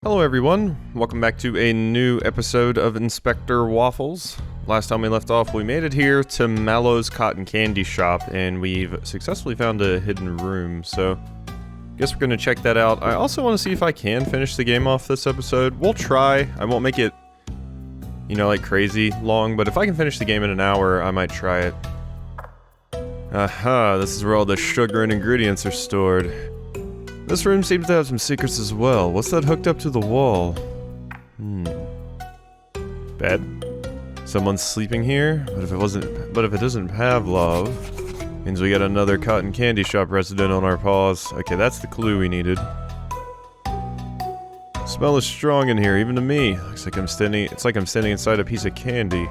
Hello everyone, welcome back to a new episode of Inspector Waffles. Last time we left off, we made it here to Mallow's cotton candy shop, and we've successfully found a hidden room, so guess we're gonna check that out. I also want to see if I can finish the game off this episode. We'll try. I won't make it, like crazy long, but if I can finish the game in an hour, I might try it. Aha, this is where all the sugar and ingredients are stored. This room seems to have some secrets as well. What's that hooked up to the wall? Bed? Someone's sleeping here? But if it isn't Pavlov, means we got another cotton candy shop resident on our paws. Okay, that's the clue we needed. The smell is strong in here, even to me. It's like I'm standing inside a piece of candy.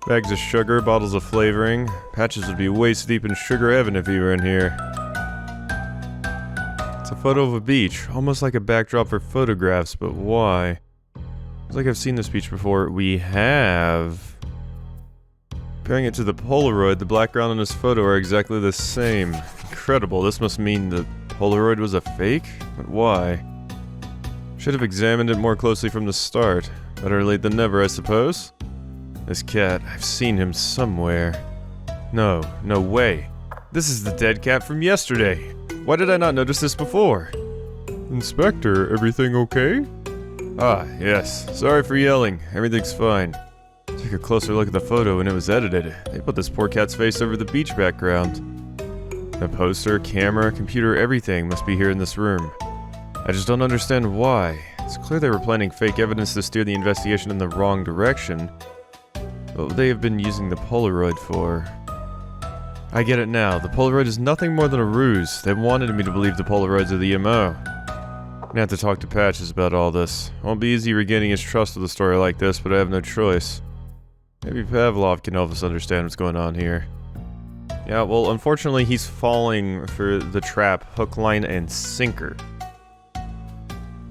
Bags of sugar, bottles of flavoring. Patches would be waist deep in sugar heaven if you were in here. It's a photo of a beach, almost like a backdrop for photographs, but why? It's like I've seen this beach before. We have. Comparing it to the Polaroid, the background in this photo are exactly the same. Incredible, this must mean the Polaroid was a fake? But why? Should have examined it more closely from the start. Better late than never, I suppose. This cat, I've seen him somewhere. No way. This is the dead cat from yesterday. Why did I not notice this before? Inspector, everything okay? Ah, yes. Sorry for yelling. Everything's fine. Took a closer look at the photo and it was edited. They put this poor cat's face over the beach background. The poster, camera, computer, everything must be here in this room. I just don't understand why. It's clear they were planning fake evidence to steer the investigation in the wrong direction. What would they have been using the Polaroid for? I get it now. The Polaroid is nothing more than a ruse. They wanted me to believe the Polaroids are the MO. I'm gonna have to talk to Patches about all this. Won't be easy regaining his trust with a story like this, but I have no choice. Maybe Pavlov can help us understand what's going on here. Yeah, well, unfortunately he's falling for the trap, hook, line, and sinker.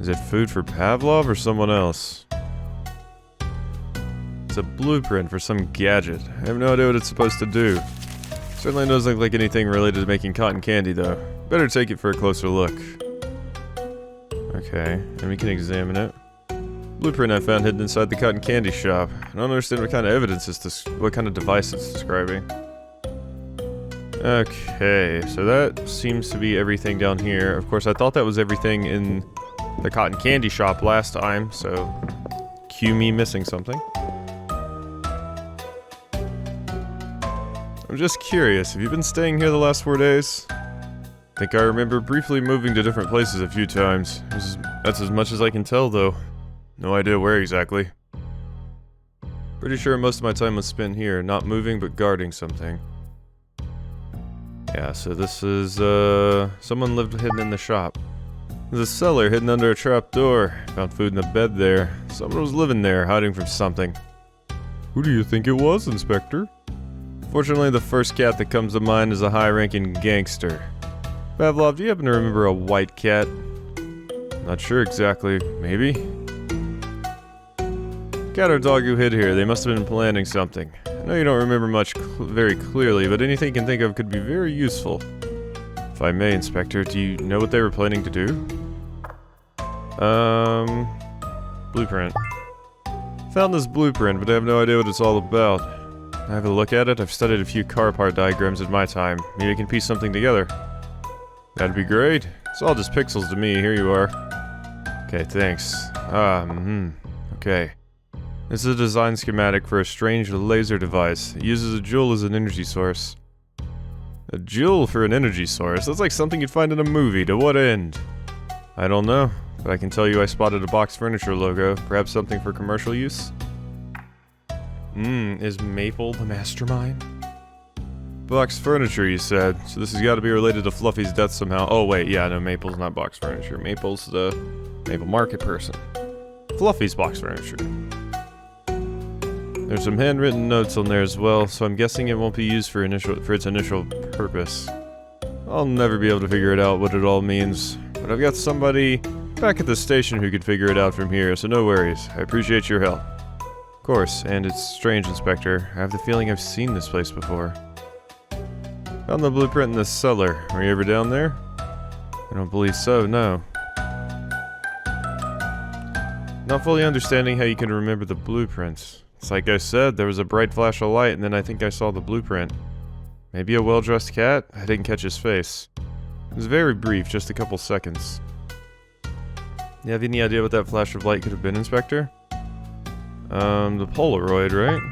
Is it food for Pavlov or someone else? It's a blueprint for some gadget. I have no idea what it's supposed to do. Certainly doesn't look like anything related to making cotton candy, though. Better take it for a closer look. Okay, and we can examine it. Blueprint I found hidden inside the cotton candy shop. I don't understand what kind of evidence what kind of device it's describing. Okay, so that seems to be everything down here. Of course, I thought that was everything in the cotton candy shop last time, so cue me missing something. I'm just curious, have you been staying here the last 4 days? I think I remember briefly moving to different places a few times. That's as much as I can tell, though. No idea where exactly. Pretty sure most of my time was spent here, not moving but guarding something. Yeah, so this is, someone lived hidden in the shop. There's a cellar hidden under a trap door. Found food in the bed there. Someone was living there, hiding from something. Who do you think it was, Inspector? Fortunately, the first cat that comes to mind is a high-ranking gangster. Pavlov, do you happen to remember a white cat? Not sure exactly. Maybe? Cat or dog who hid here, they must have been planning something. I know you don't remember much very clearly, but anything you can think of could be very useful. If I may, Inspector, do you know what they were planning to do? Blueprint. Found this blueprint, but I have no idea what it's all about. I have a look at it. I've studied a few car part diagrams in my time. Maybe I can piece something together. That'd be great. It's all just pixels to me. Here you are. Okay, thanks. Okay. This is a design schematic for a strange laser device. It uses a jewel as an energy source. A jewel for an energy source? That's like something you'd find in a movie. To what end? I don't know, but I can tell you I spotted a box furniture logo. Perhaps something for commercial use? Is Maple the mastermind? Box furniture, you said. So this has got to be related to Fluffy's death somehow. Oh wait, yeah, no, Maple's not box furniture. Maple's the Maple Market person. Fluffy's box furniture. There's some handwritten notes on there as well, so I'm guessing it won't be used for its initial purpose. I'll never be able to figure it out what it all means, but I've got somebody back at the station who could figure it out from here, so no worries. I appreciate your help. Of course, and it's strange, Inspector. I have the feeling I've seen this place before. Found the blueprint in the cellar. Were you ever down there? I don't believe so, no. Not fully understanding how you can remember the blueprints. It's like I said, there was a bright flash of light and then I think I saw the blueprint. Maybe a well-dressed cat? I didn't catch his face. It was very brief, just a couple seconds. You have any idea what that flash of light could have been, Inspector? The Polaroid, right?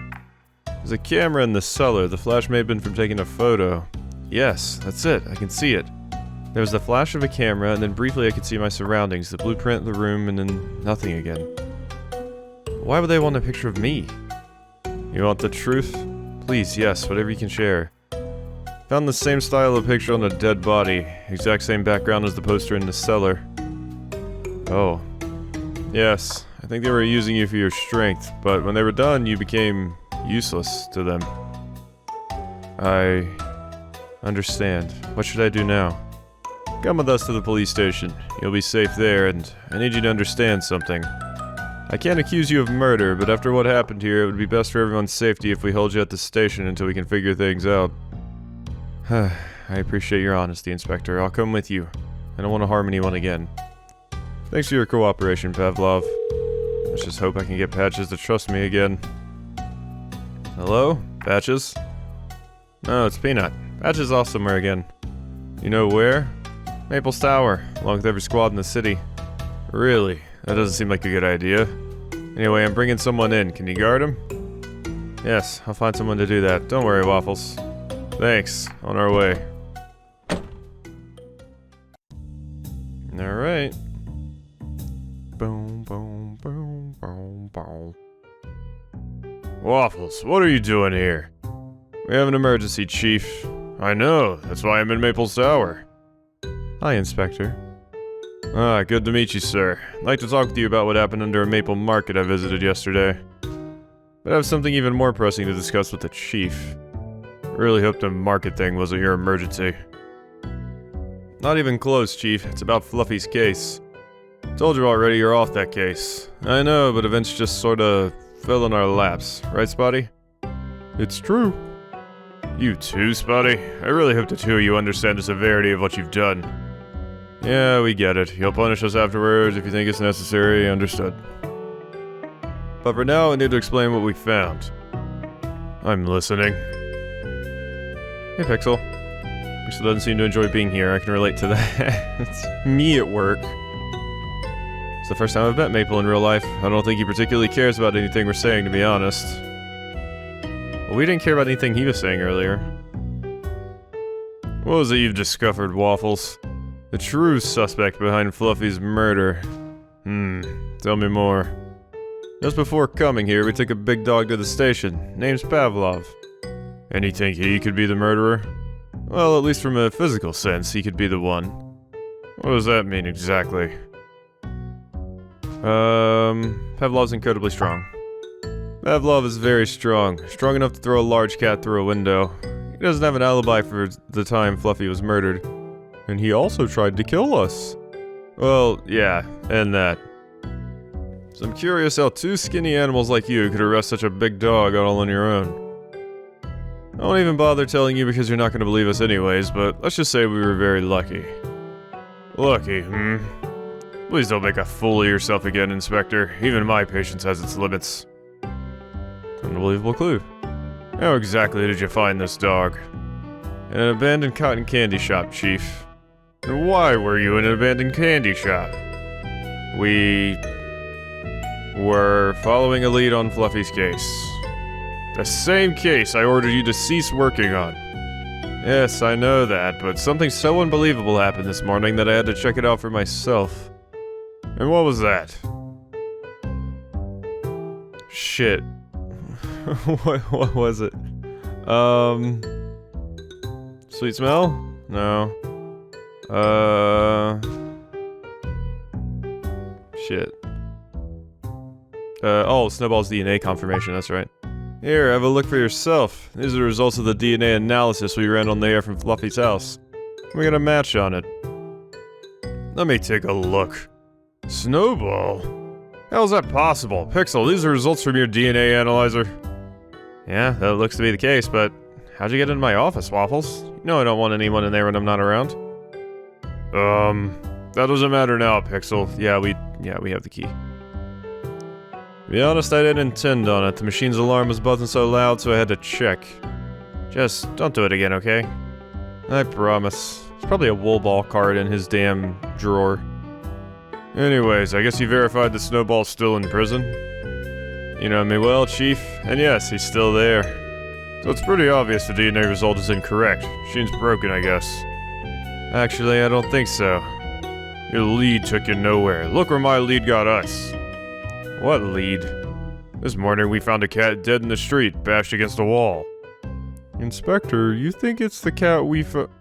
There's a camera in the cellar. The flash may have been from taking a photo. Yes, that's it. I can see it. There was the flash of a camera, and then briefly I could see my surroundings, the blueprint, the room, and then nothing again. Why would they want a picture of me? You want the truth? Please, yes, whatever you can share. Found the same style of picture on a dead body. Exact same background as the poster in the cellar. Oh. Yes, I think they were using you for your strength, but when they were done, you became useless to them. I understand. What should I do now? Come with us to the police station. You'll be safe there, and I need you to understand something. I can't accuse you of murder, but after what happened here, it would be best for everyone's safety if we hold you at the station until we can figure things out. I appreciate your honesty, Inspector. I'll come with you. I don't want to harm anyone again. Thanks for your cooperation, Pavlov. Let's just hope I can get Patches to trust me again. Hello? Patches? No, it's Peanut. Patches is off somewhere again. You know where? Maples Tower, along with every squad in the city. Really? That doesn't seem like a good idea. Anyway, I'm bringing someone in. Can you guard him? Yes, I'll find someone to do that. Don't worry, Waffles. Thanks. On our way. Alright. Boom, boom, boom, boom, boom. Waffles, what are you doing here? We have an emergency, Chief. I know, that's why I'm in Maples Tower. Hi, Inspector. Ah, good to meet you, sir. I'd like to talk with you about what happened under a maple market I visited yesterday. But I have something even more pressing to discuss with the Chief. Really hope the market thing wasn't your emergency. Not even close, Chief. It's about Fluffy's case. Told you already you're off that case. I know, but events just sorta fell in our laps. Right, Spotty? It's true. You too, Spotty? I really hope the two of you understand the severity of what you've done. Yeah, we get it. You'll punish us afterwards if you think it's necessary. Understood. But for now, I need to explain what we found. I'm listening. Hey, Pixel. Pixel doesn't seem to enjoy being here. I can relate to that. It's me at work. It's the first time I've met Maple in real life. I don't think he particularly cares about anything we're saying, to be honest. Well, we didn't care about anything he was saying earlier. What was it you've discovered, Waffles? The true suspect behind Fluffy's murder. Tell me more. Just before coming here, we took a big dog to the station. Name's Pavlov. And you think he could be the murderer? Well, at least from a physical sense, he could be the one. What does that mean exactly? Pavlov's incredibly strong. Pavlov is very strong. Strong enough to throw a large cat through a window. He doesn't have an alibi for the time Fluffy was murdered. And he also tried to kill us. Well, yeah, and that. So I'm curious how two skinny animals like you could arrest such a big dog all on your own. I won't even bother telling you because you're not going to believe us anyways, but let's just say we were very lucky. Lucky, Please don't make a fool of yourself again, Inspector. Even my patience has its limits. Unbelievable clue. How exactly did you find this dog? In an abandoned cotton candy shop, Chief. And why were you in an abandoned candy shop? We were following a lead on Fluffy's case. The same case I ordered you to cease working on. Yes, I know that, but something so unbelievable happened this morning that I had to check it out for myself. And what was that? Shit. What was it? Sweet smell? No. Shit. Oh, Snowball's DNA confirmation, that's right. Here, have a look for yourself. These are the results of the DNA analysis we ran on the air from Fluffy's house. We got a match on it. Let me take a look. Snowball? How's that possible? Pixel, these are results from your DNA analyzer. Yeah, that looks to be the case, but how'd you get into my office, Waffles? You know I don't want anyone in there when I'm not around. That doesn't matter now, Pixel. Yeah, we have the key. To be honest, I didn't intend on it. The machine's alarm was buzzing so loud, so I had to check. Just don't do it again, okay? I promise. There's probably a wool ball card in his damn drawer. Anyways, I guess you verified that Snowball's still in prison? You know me well, Chief, and yes, he's still there. So it's pretty obvious the DNA result is incorrect. Machine's broken, I guess. Actually, I don't think so. Your lead took you nowhere. Look where my lead got us. What lead? This morning we found a cat dead in the street, bashed against a wall. Inspector, you think it's the cat we Don't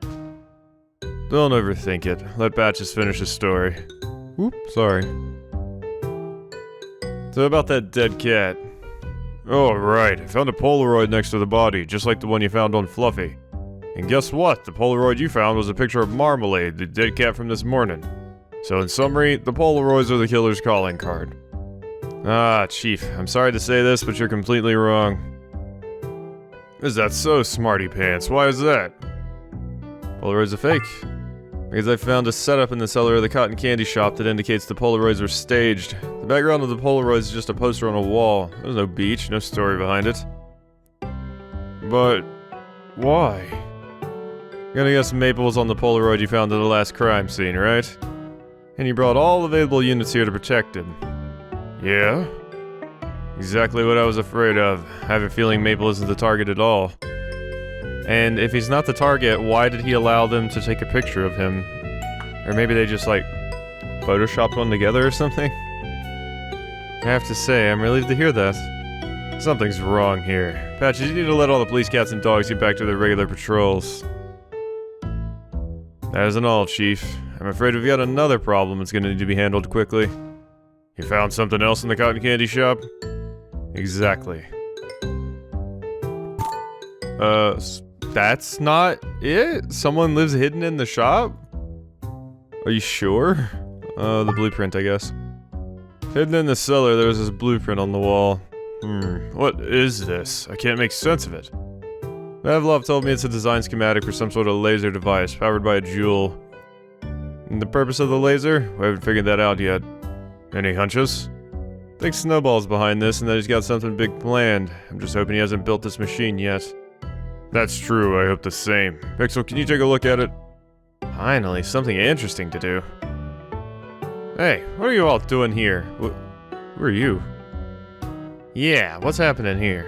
overthink it. Let Batches finish his story. Oop, sorry. So about that dead cat. Oh, right. I found a Polaroid next to the body, just like the one you found on Fluffy. And guess what? The Polaroid you found was a picture of Marmalade, the dead cat from this morning. So in summary, the Polaroids are the killer's calling card. Ah, Chief, I'm sorry to say this, but you're completely wrong. Is that so, smarty pants? Why is that? Polaroids are fake. Because I found a setup in the cellar of the cotton candy shop that indicates the Polaroids were staged. The background of the Polaroids is just a poster on a wall. There's no beach, no story behind it. But why? I'm gonna guess Maple was on the Polaroid you found at the last crime scene, right? And you brought all available units here to protect him. Yeah? Exactly what I was afraid of. I have a feeling Maple isn't the target at all. And if he's not the target, why did he allow them to take a picture of him? Or maybe they just, like, photoshopped one together or something? I have to say, I'm relieved to hear that. Something's wrong here. Patches, you need to let all the police cats and dogs get back to their regular patrols. That isn't all, Chief. I'm afraid we've got another problem that's gonna need to be handled quickly. You found something else in the cotton candy shop? Exactly. That's not it? Someone lives hidden in the shop? Are you sure? The blueprint, I guess. Hidden in the cellar, there's this blueprint on the wall. What is this? I can't make sense of it. Pavlov told me it's a design schematic for some sort of laser device, powered by a jewel. And the purpose of the laser? We haven't figured that out yet. Any hunches? I think Snowball's behind this and that he's got something big planned. I'm just hoping he hasn't built this machine yet. That's true, I hope the same. Pixel, can you take a look at it? Finally, something interesting to do. Hey, what are you all doing here? Who are you? Yeah, what's happening here?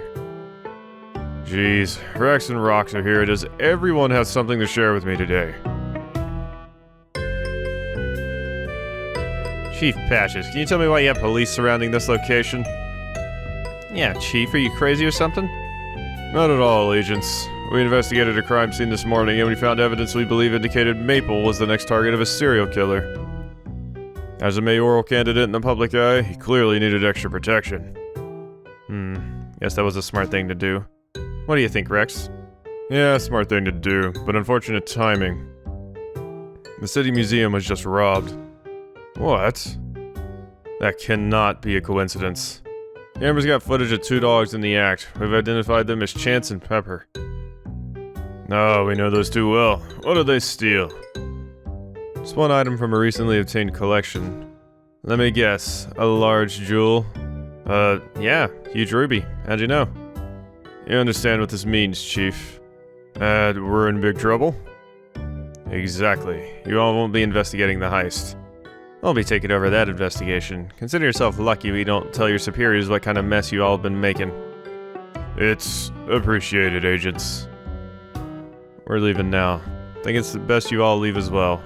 Jeez, Rex and Rox are here. Does everyone have something to share with me today? Chief Patches, can you tell me why you have police surrounding this location? Yeah, Chief, are you crazy or something? Not at all, agents. We investigated a crime scene this morning and we found evidence we believe indicated Maple was the next target of a serial killer. As a mayoral candidate in the public eye, he clearly needed extra protection. Guess that was a smart thing to do. What do you think, Rex? Yeah, smart thing to do, but unfortunate timing. The city museum was just robbed. What? That cannot be a coincidence. Amber's got footage of two dogs in the act. We've identified them as Chance and Pepper. No, we know those two well. What did they steal? Just one item from a recently obtained collection. Let me guess, a large jewel? Yeah, huge ruby. How'd you know? You understand what this means, Chief. We're in big trouble? Exactly. You all won't be investigating the heist. I'll be taking over that investigation. Consider yourself lucky we don't tell your superiors what kind of mess you all have been making. It's appreciated, agents. We're leaving now. Think it's best you all leave as well.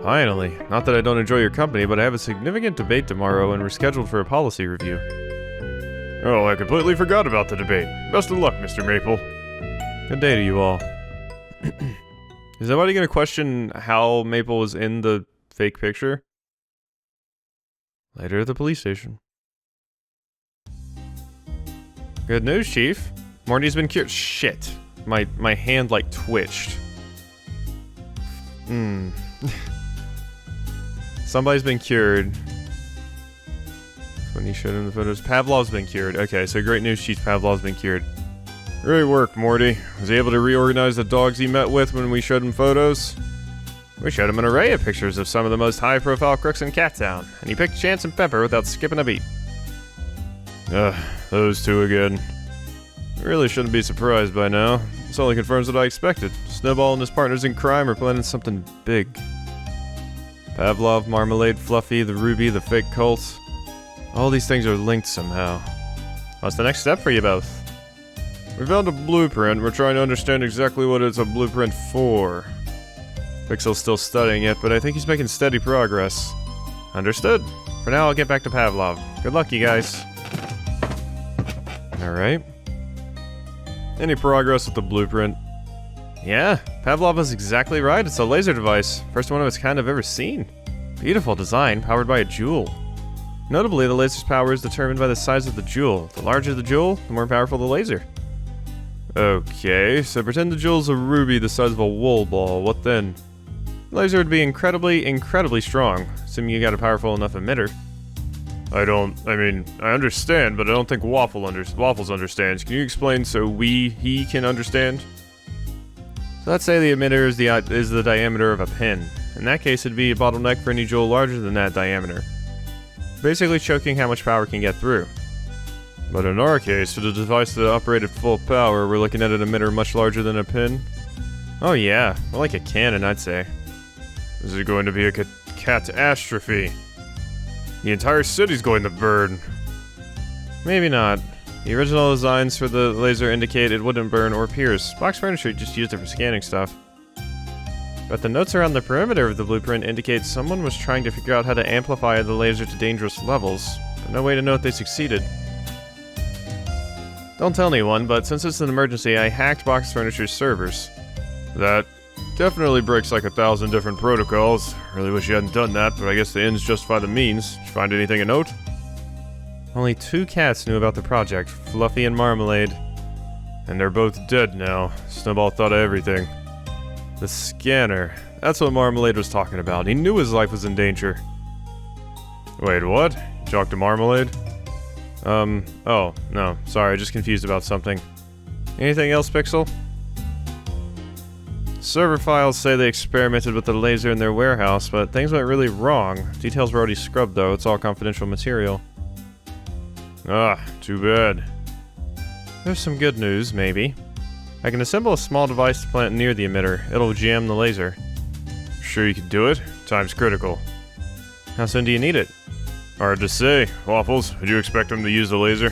Finally. Not that I don't enjoy your company, but I have a significant debate tomorrow and we're scheduled for a policy review. Oh, I completely forgot about the debate. Best of luck, Mr. Maple. Good day to you all. Is anybody gonna question how Maple was in the fake picture? Later at the police station. Good news, Chief. Morty's been cured. Shit. My hand, like, twitched. Somebody's been cured. When he showed him the photos. Pavlov's been cured. Okay, so great news, Chief. Pavlov's been cured. Great work, Morty. Was he able to reorganize the dogs he met with when we showed him photos? We showed him an array of pictures of some of the most high-profile crooks in Cattown, and he picked Chance and Pepper without skipping a beat. Those two again. I really shouldn't be surprised by now. This only confirms what I expected. Snowball and his partners in crime are planning something big. Pavlov, Marmalade, Fluffy, the Ruby, the fake cult. All these things are linked somehow. What's the next step for you both? We found a blueprint. We're trying to understand exactly what it's a blueprint for. Pixel's still studying it, but I think he's making steady progress. Understood. For now, I'll get back to Pavlov. Good luck, you guys. Alright. Any progress with the blueprint? Yeah, Pavlov was exactly right. It's a laser device. First one of its kind I've ever seen. Beautiful design, powered by a jewel. Notably, the laser's power is determined by the size of the jewel. The larger the jewel, the more powerful the laser. Okay, so pretend the jewel's a ruby the size of a wool ball. What then? The laser would be incredibly strong, assuming you got a powerful enough emitter. I understand, but I don't think Waffles understands. Can you explain so he can understand? So let's say the emitter is the diameter of a pin. In that case, it'd be a bottleneck for any jewel larger than that diameter. Basically choking how much power can get through. But in our case, for the device that operated full power, we're looking at an emitter much larger than a pin? Oh yeah, more like a cannon, I'd say. This is going to be a catastrophe. The entire city's going to burn. Maybe not. The original designs for the laser indicate it wouldn't burn or pierce. Box Furniture just used it for scanning stuff. But the notes around the perimeter of the blueprint indicate someone was trying to figure out how to amplify the laser to dangerous levels, but no way to know if they succeeded. Don't tell anyone, but since it's an emergency, I hacked Box Furniture's servers. That definitely breaks like 1,000 different protocols. Really wish you hadn't done that, but I guess the ends justify the means. Did you find anything of note? Only 2 cats knew about the project, Fluffy and Marmalade. And they're both dead now. Snowball thought of everything. The scanner. That's what Marmalade was talking about. He knew his life was in danger. Wait, what? You talked to Marmalade? Oh, no. Sorry, just confused about something. Anything else, Pixel? Server files say they experimented with the laser in their warehouse, but things went really wrong. Details were already scrubbed, though. It's all confidential material. Ah, too bad. There's some good news, maybe. I can assemble a small device to plant near the emitter. It'll jam the laser. Sure you can do it? Time's critical. How soon do you need it? Hard to say. Waffles, would you expect them to use the laser?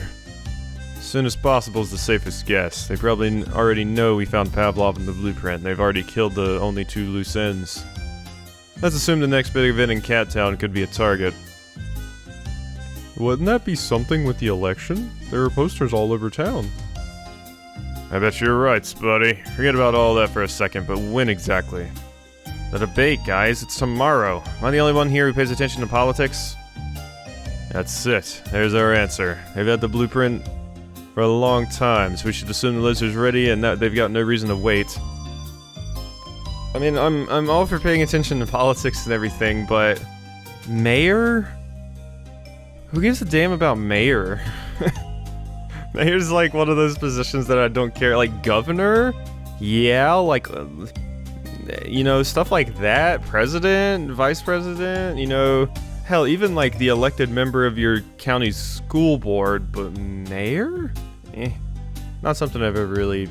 As soon as possible is the safest guess. They probably already know we found Pavlov in the blueprint. They've already killed the only 2 loose ends. Let's assume the next big event in Cat Town could be a target. Wouldn't that be something with the election? There are posters all over town. I bet you're right, Spuddy. Forget about all that for a second, but when exactly? The debate, guys. It's tomorrow. Am I the only one here who pays attention to politics? That's it. There's our answer. They've had the blueprint for a long time, so we should assume the laser's ready and that they've got no reason to wait. I mean, I'm all for paying attention to politics and everything, but... Mayor? Who gives a damn about mayor? Mayor's like one of those positions that I don't care. Like, governor? Yeah, like... you know, stuff like that. President, vice president, you know... Hell, even like the elected member of your county's school board, but mayor? Not something I've ever really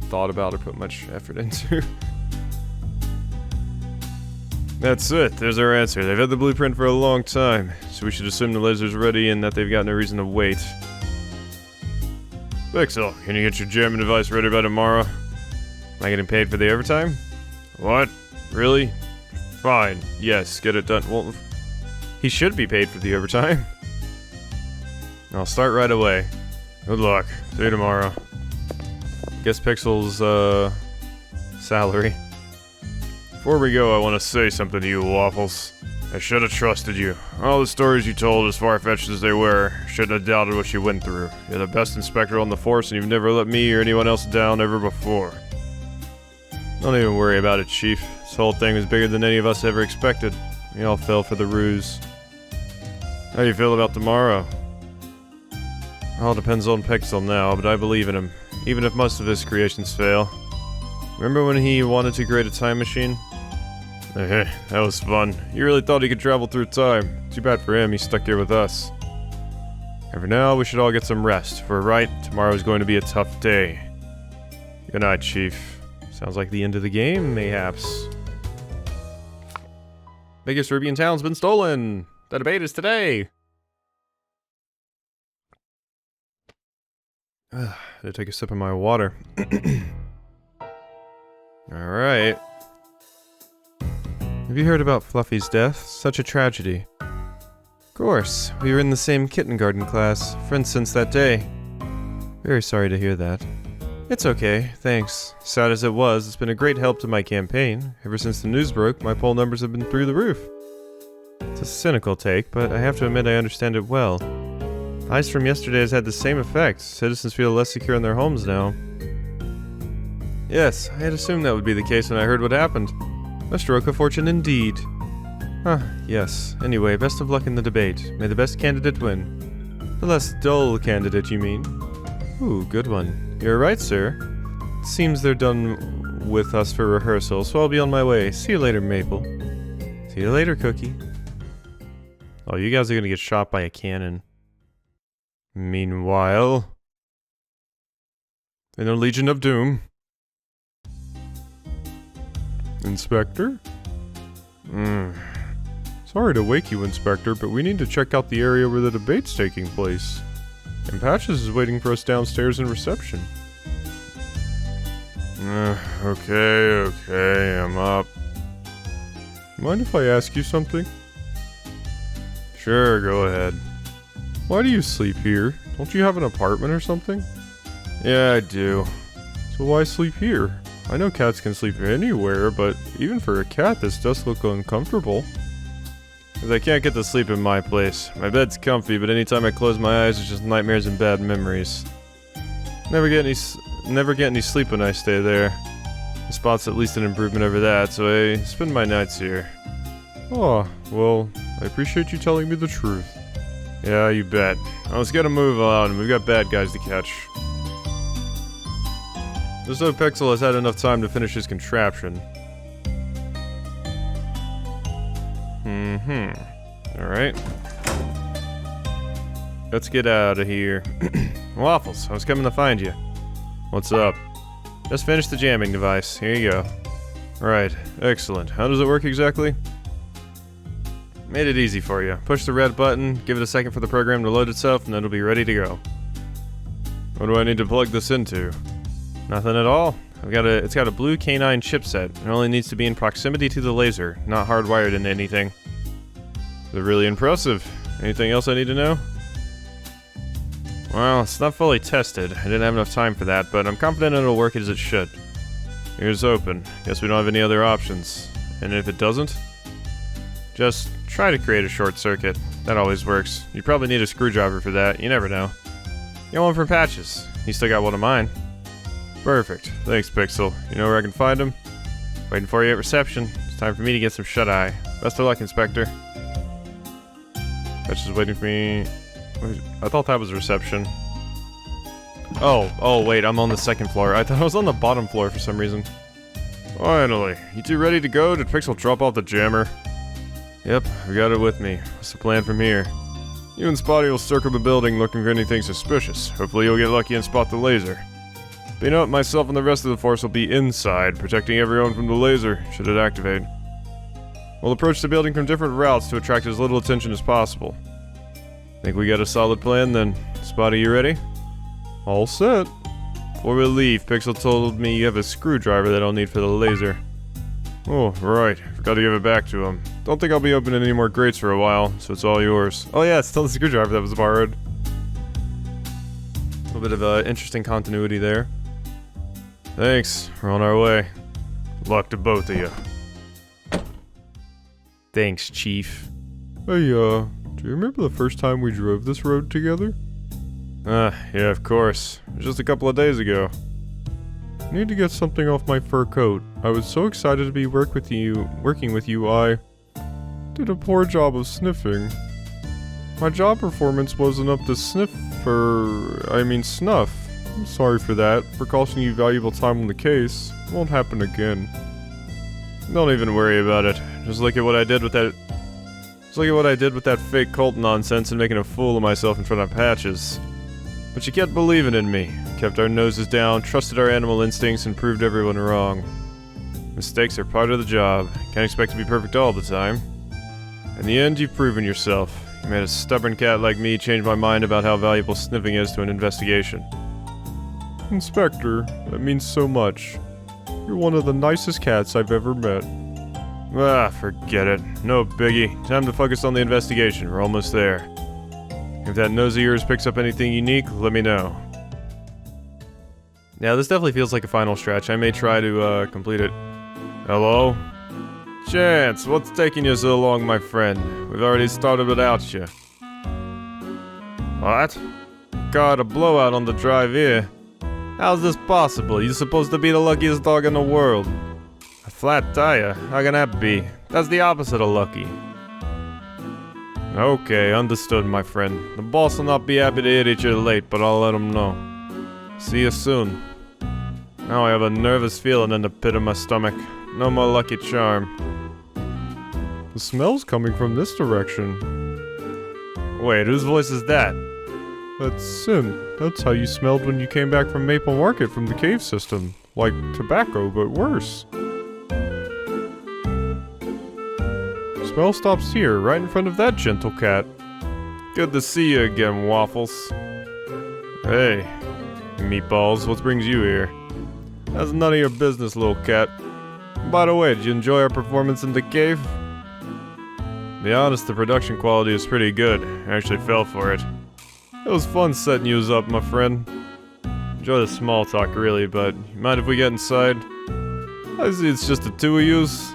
thought about or put much effort into. That's it. There's our answer. They've had the blueprint for a long time, so we should assume the laser's ready and that they've got no reason to wait. Pixel, can you get your jamming device ready by tomorrow? Am I getting paid for the overtime? What? Really? Fine. Yes, get it done. Well, he should be paid for the overtime. I'll start right away. Good luck. See you tomorrow. Guess Pixel's, salary. Before we go, I want to say something to you, Waffles. I should have trusted you. All the stories you told, as far-fetched as they were, shouldn't have doubted what you went through. You're the best inspector on the force, and you've never let me or anyone else down ever before. Don't even worry about it, Chief. This whole thing was bigger than any of us ever expected. We all fell for the ruse. How do you feel about tomorrow? All depends on Pixel now, but I believe in him, even if most of his creations fail. Remember when he wanted to create a time machine? That was fun. He really thought he could travel through time. Too bad for him, he's stuck here with us. And for now, we should all get some rest. For right, tomorrow is going to be a tough day. Good night, Chief. Sounds like the end of the game, mayhaps. Biggest ruby in town's been stolen! The debate is today! I had to take a sip of my water. Alright. Have you heard about Fluffy's death? Such a tragedy. Of course, we were in the same kitten garden class, friends since that day. Very sorry to hear that. It's okay, thanks. Sad as it was, it's been a great help to my campaign. Ever since the news broke, my poll numbers have been through the roof. It's a cynical take, but I have to admit I understand it well. The heist from yesterday has had the same effect. Citizens feel less secure in their homes now. Yes, I had assumed that would be the case when I heard what happened. A stroke of fortune indeed. Huh, yes. Anyway, best of luck in the debate. May the best candidate win. The less dull candidate, you mean? Ooh, good one. You're right, sir. It seems they're done with us for rehearsal, so I'll be on my way. See you later, Maple. See you later, Cookie. Oh, you guys are gonna get shot by a cannon. Meanwhile... in a Legion of Doom. Inspector? Sorry to wake you, Inspector, but we need to check out the area where the debate's taking place. And Patches is waiting for us downstairs in reception. Okay, I'm up. Mind if I ask you something? Sure, go ahead. Why do you sleep here? Don't you have an apartment or something? Yeah, I do. So why sleep here? I know cats can sleep anywhere, but even for a cat, this does look uncomfortable. Because I can't get to sleep in my place. My bed's comfy, but anytime I close my eyes, it's just nightmares and bad memories. Never get any sleep when I stay there. The spot's at least an improvement over that, so I spend my nights here. Oh, well, I appreciate you telling me the truth. Yeah, you bet. Now let's get a move on. We've got bad guys to catch. Just so Pixel has had enough time to finish his contraption. Alright. Let's get out of here. Waffles, I was coming to find you. What's up? Just finished the jamming device. Here you go. Right, excellent. How does it work exactly? Made it easy for you. Push the red button, give it a second for the program to load itself, and then it'll be ready to go. What do I need to plug this into? Nothing at all. It's got a blue canine chipset. It only needs to be in proximity to the laser, not hardwired into anything. They're really impressive. Anything else I need to know? Well, it's not fully tested. I didn't have enough time for that, but I'm confident it'll work as it should. Here's open. Guess we don't have any other options. And if it doesn't? Just try to create a short circuit. That always works. You probably need a screwdriver for that. You never know. Get one for Patches. He still got one of mine. Perfect. Thanks, Pixel. You know where I can find him? Waiting for you at reception. It's time for me to get some shut-eye. Best of luck, Inspector. Patches is waiting for me. Wait, I thought that was reception. Oh, wait, I'm on the second floor. I thought I was on the bottom floor for some reason. Finally. You two ready to go? Did Pixel drop off the jammer? Yep, I got it with me. What's the plan from here? You and Spotty will circle the building looking for anything suspicious. Hopefully you'll get lucky and spot the laser. But you know what? Myself and the rest of the force will be inside, protecting everyone from the laser, should it activate. We'll approach the building from different routes to attract as little attention as possible. Think we got a solid plan then? Spotty, you ready? All set. Before we leave, Pixel told me you have a screwdriver that I'll need for the laser. Oh, right. Forgot to give it back to him. Don't think I'll be opening any more grates for a while, so it's all yours. Oh yeah, it's still the screwdriver that was borrowed. A little bit of interesting continuity there. Thanks. We're on our way. Luck to both of you. Thanks, Chief. Hey, do you remember the first time we drove this road together? Yeah, of course. It was just a couple of days ago. I need to get something off my fur coat. I was so excited to be working with you, I did a poor job of sniffing. My job performance wasn't up to snuff. I'm sorry for that, for costing you valuable time on the case. It won't happen again. Don't even worry about it. Just look at what I did with that... Just look at what I did with that fake cult nonsense and making a fool of myself in front of Patches. But you kept believing in me, kept our noses down, trusted our animal instincts, and proved everyone wrong. Mistakes are part of the job. Can't expect to be perfect all the time. In the end, you've proven yourself. You made a stubborn cat like me change my mind about how valuable sniffing is to an investigation. Inspector, that means so much. You're one of the nicest cats I've ever met. Ah, forget it. No biggie. Time to focus on the investigation. We're almost there. If that nose of yours picks up anything unique, let me know. Yeah, this definitely feels like a final stretch. I may try to, complete it. Hello? Chance, what's taking you so long, my friend? We've already started without you. What? Got a blowout on the drive here. How's this possible? You're supposed to be the luckiest dog in the world. A flat tire? How can that be? That's the opposite of lucky. Okay, understood, my friend. The boss will not be happy to hear that you're late, but I'll let him know. See you soon. Now I have a nervous feeling in the pit of my stomach. No more Lucky Charm. The smell's coming from this direction. Wait, whose voice is that? That's Sim. That's how you smelled when you came back from Maple Market from the cave system. Like tobacco, but worse. Smell stops here, right in front of that gentle cat. Good to see you again, Waffles. Hey, Meatballs, what brings you here? That's none of your business, little cat. By the way, did you enjoy our performance in the cave? To be honest, the production quality is pretty good. I actually fell for it. It was fun setting yous up, my friend. Enjoy the small talk, really, but you mind if we get inside? I see it's just the two of yous.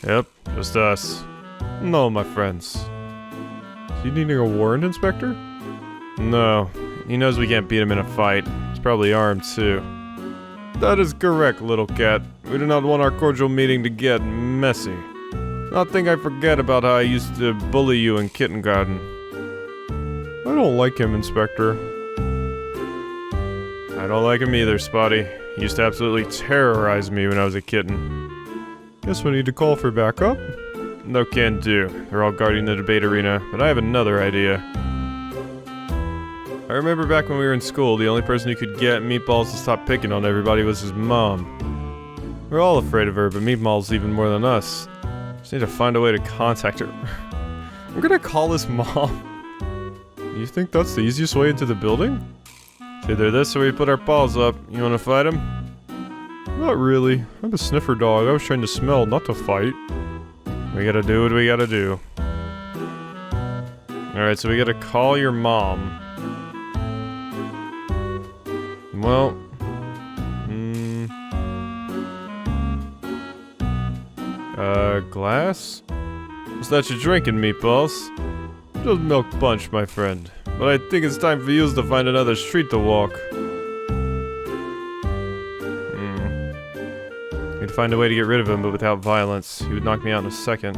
Yep, just us. No, my friends. Is he needing a warrant, Inspector? No. He knows we can't beat him in a fight. He's probably armed, too. That is correct, little cat. We do not want our cordial meeting to get messy. Not think I forget about how I used to bully you in Kitten Garden. I don't like him, Inspector. I don't like him either, Spotty. He used to absolutely terrorize me when I was a kitten. Guess we need to call for backup? No can do. They're all guarding the debate arena, but I have another idea. I remember back when we were in school, the only person who could get Meatballs to stop picking on everybody was his mom. We're all afraid of her, but Meatballs even more than us. Just need to find a way to contact her. I'm gonna call his mom. You think that's the easiest way into the building? It's either this or we put our paws up. You wanna fight him? Not really. I'm a sniffer dog. I was trying to smell, not to fight. We gotta do what we gotta do. Alright, so we gotta call your mom. Well... glass? What's that you're drinking, Meatballs? Just milk punch, my friend. But I think it's time for you to find another street to walk. Need to find a way to get rid of him, but without violence. He would knock me out in a second.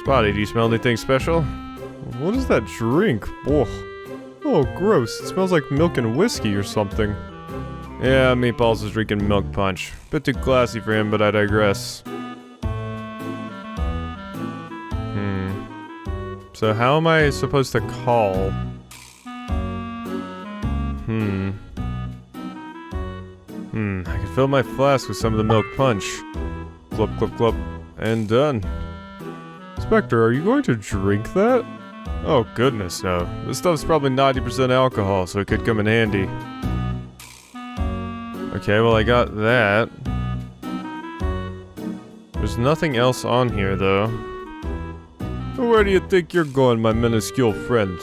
Spotty, do you smell anything special? What is that drink? Ugh. Oh, gross. It smells like milk and whiskey or something. Yeah, Meatballs is drinking milk punch. Bit too classy for him, but I digress. So how am I supposed to call? I can fill my flask with some of the milk punch. Clup, clup, clup. And done. Inspector, are you going to drink that? Oh goodness, no. This stuff's probably 90% alcohol, so it could come in handy. Okay, well I got that. There's nothing else on here, though. Where do you think you're going, my minuscule friend?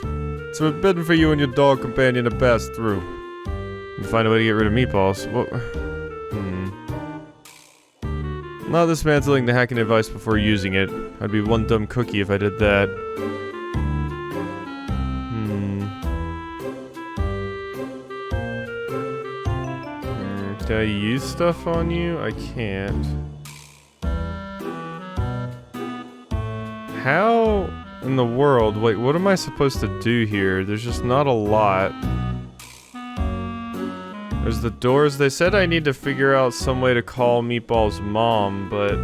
It's forbidden for you and your dog companion to pass through. You find a way to get rid of Meatballs. What? Not dismantling the hacking device before using it. I'd be one dumb cookie if I did that. Can I use stuff on you? I can't. How in the world? Wait, what am I supposed to do here? There's just not a lot. There's the doors. They said I need to figure out some way to call Meatball's mom, but...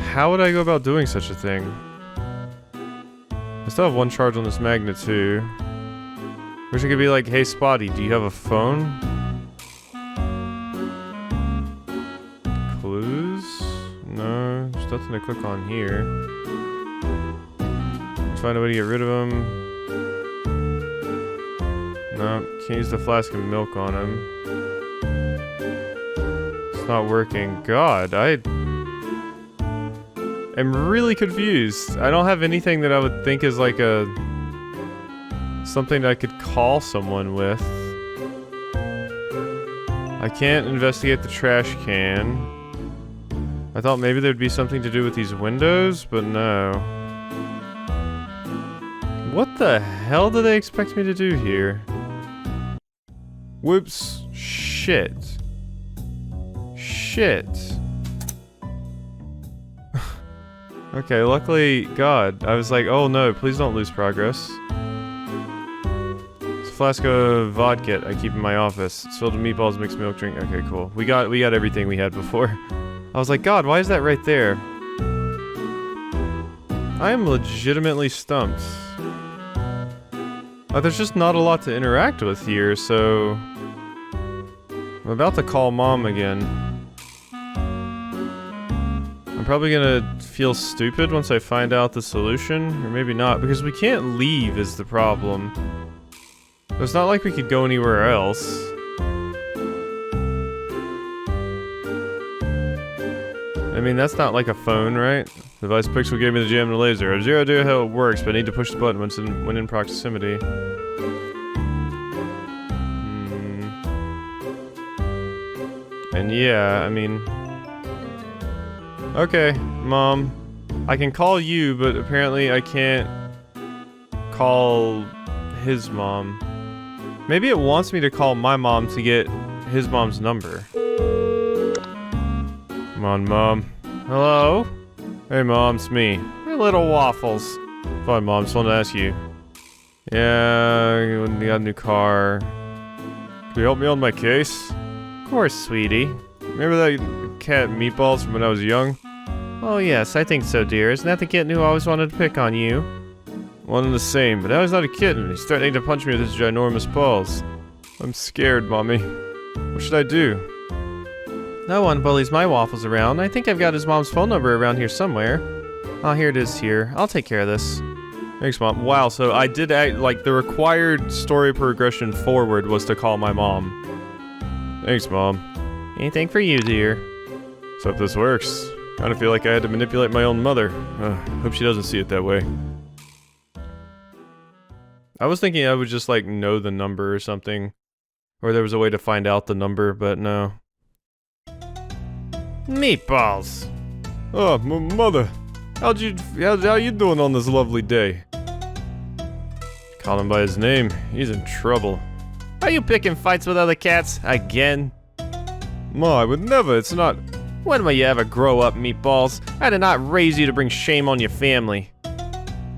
how would I go about doing such a thing? I still have one charge on this magnet, too. Wish I could be like, hey Spotty, do you have a phone? Clues? No, there's nothing to click on here. Let's find a way to get rid of him. No, can't use the flask of milk on him. It's not working. God, I am really confused. I don't have anything that I would think is like a... something that I could call someone with. I can't investigate the trash can. I thought maybe there'd be something to do with these windows, but no. What the hell do they expect me to do here? Whoops. Shit. Shit. Okay, luckily, God, I was like, oh no, please don't lose progress. It's a flask of vodka I keep in my office. It's filled with meatballs, mixed milk drink. Okay, cool. We got everything we had before. I was like, God, why is that right there? I am legitimately stumped. There's just not a lot to interact with here, so... I'm about to call Mom again. I'm probably gonna feel stupid once I find out the solution, or maybe not, because we can't leave is the problem. It's not like we could go anywhere else. I mean, that's not like a phone, right? The device pixel gave me the jam and the laser. I have zero idea how it works, but I need to push the button when in proximity. And yeah, I mean... okay, Mom. I can call you, but apparently I can't call his mom. Maybe it wants me to call my mom to get his mom's number. Come on, Mom. Hello? Hey, Mom, it's me. Hey, little Waffles. Fine, Mom, just wanted to ask you. Yeah, you got a new car. Can you help me on my case? Of course, sweetie. Remember that cat Meatballs from when I was young? Oh yes, I think so, dear. Isn't that the kitten who always wanted to pick on you? One and the same, but now he's not a kitten. He's threatening to punch me with his ginormous paws. I'm scared, Mommy. What should I do? No one bullies my Waffles around. I think I've got his mom's phone number around here somewhere. Oh, here it is here. I'll take care of this. Thanks, Mom. Wow, so I did act like the required story progression forward was to call my mom. Thanks, Mom. Anything for you, dear. So if this works, kinda feel like I had to manipulate my own mother. Hope she doesn't see it that way. I was thinking I would just like know the number or something. Or there was a way to find out the number, but no. Meatballs! Oh, Mother! How you doing on this lovely day? Call him by his name. He's in trouble. Are you picking fights with other cats? Again? Ma, I would never, it's not... When will you ever grow up, Meatballs? I did not raise you to bring shame on your family.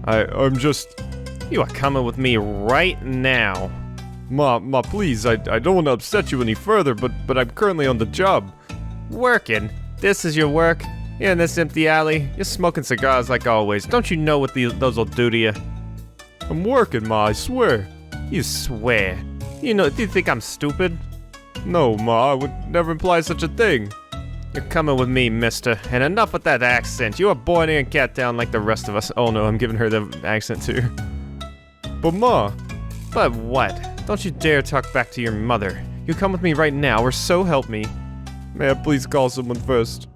I'm just... You are coming with me right now. Ma, please, I don't want to upset you any further, but I'm currently on the job. Working? This is your work? You're in this empty alley? You're smoking cigars like always. Don't you know what those will do to you? I'm working, Ma, I swear. You swear? Do you think I'm stupid? No, Ma, I would never imply such a thing. You're coming with me, mister. And enough with that accent. You were born here and cat down like the rest of us. Oh no, I'm giving her the accent too. But Ma... But what? Don't you dare talk back to your mother. You come with me right now, or so help me. May I please call someone first?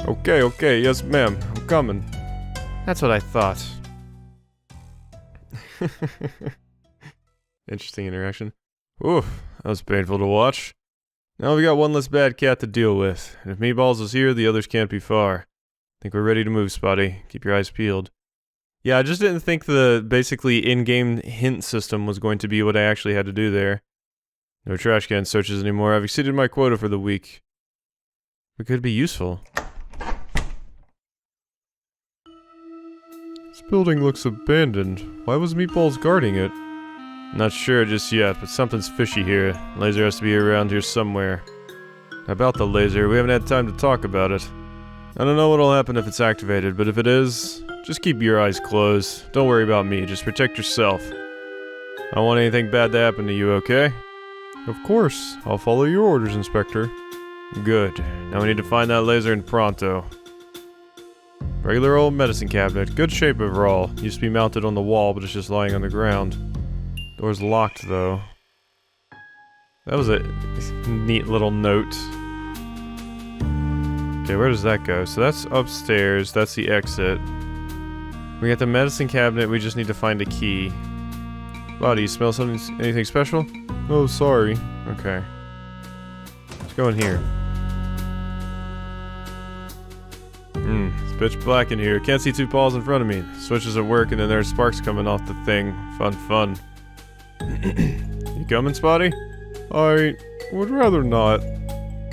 Okay, yes ma'am, I'm coming. That's what I thought. Interesting interaction. Oof, that was painful to watch. Now we got one less bad cat to deal with, and if Meatballs is here, the others can't be far. Think we're ready to move, Spotty. Keep your eyes peeled. Yeah, I just didn't think the basically in-game hint system was going to be what I actually had to do there. No trash can searches anymore. I've exceeded my quota for the week. It could be useful. This building looks abandoned. Why was Meatballs guarding it? Not sure just yet, but something's fishy here. Laser has to be around here somewhere. About the laser, we haven't had time to talk about it. I don't know what'll happen if it's activated, but if it is, just keep your eyes closed. Don't worry about me, just protect yourself. I don't want anything bad to happen to you, okay? Of course. I'll follow your orders, Inspector. Good. Now we need to find that laser in pronto. Regular old medicine cabinet. Good shape overall. Used to be mounted on the wall, but it's just lying on the ground. Door's locked, though. That was a neat little note. Okay, where does that go? So that's upstairs. That's the exit. We got the medicine cabinet. We just need to find a key. Wow, do you smell something? Anything special? Oh, sorry. Okay. Let's go in here. It's pitch black in here. Can't see two paws in front of me. Switches at work and then there's sparks coming off the thing. Fun. You coming, Spotty? I would rather not.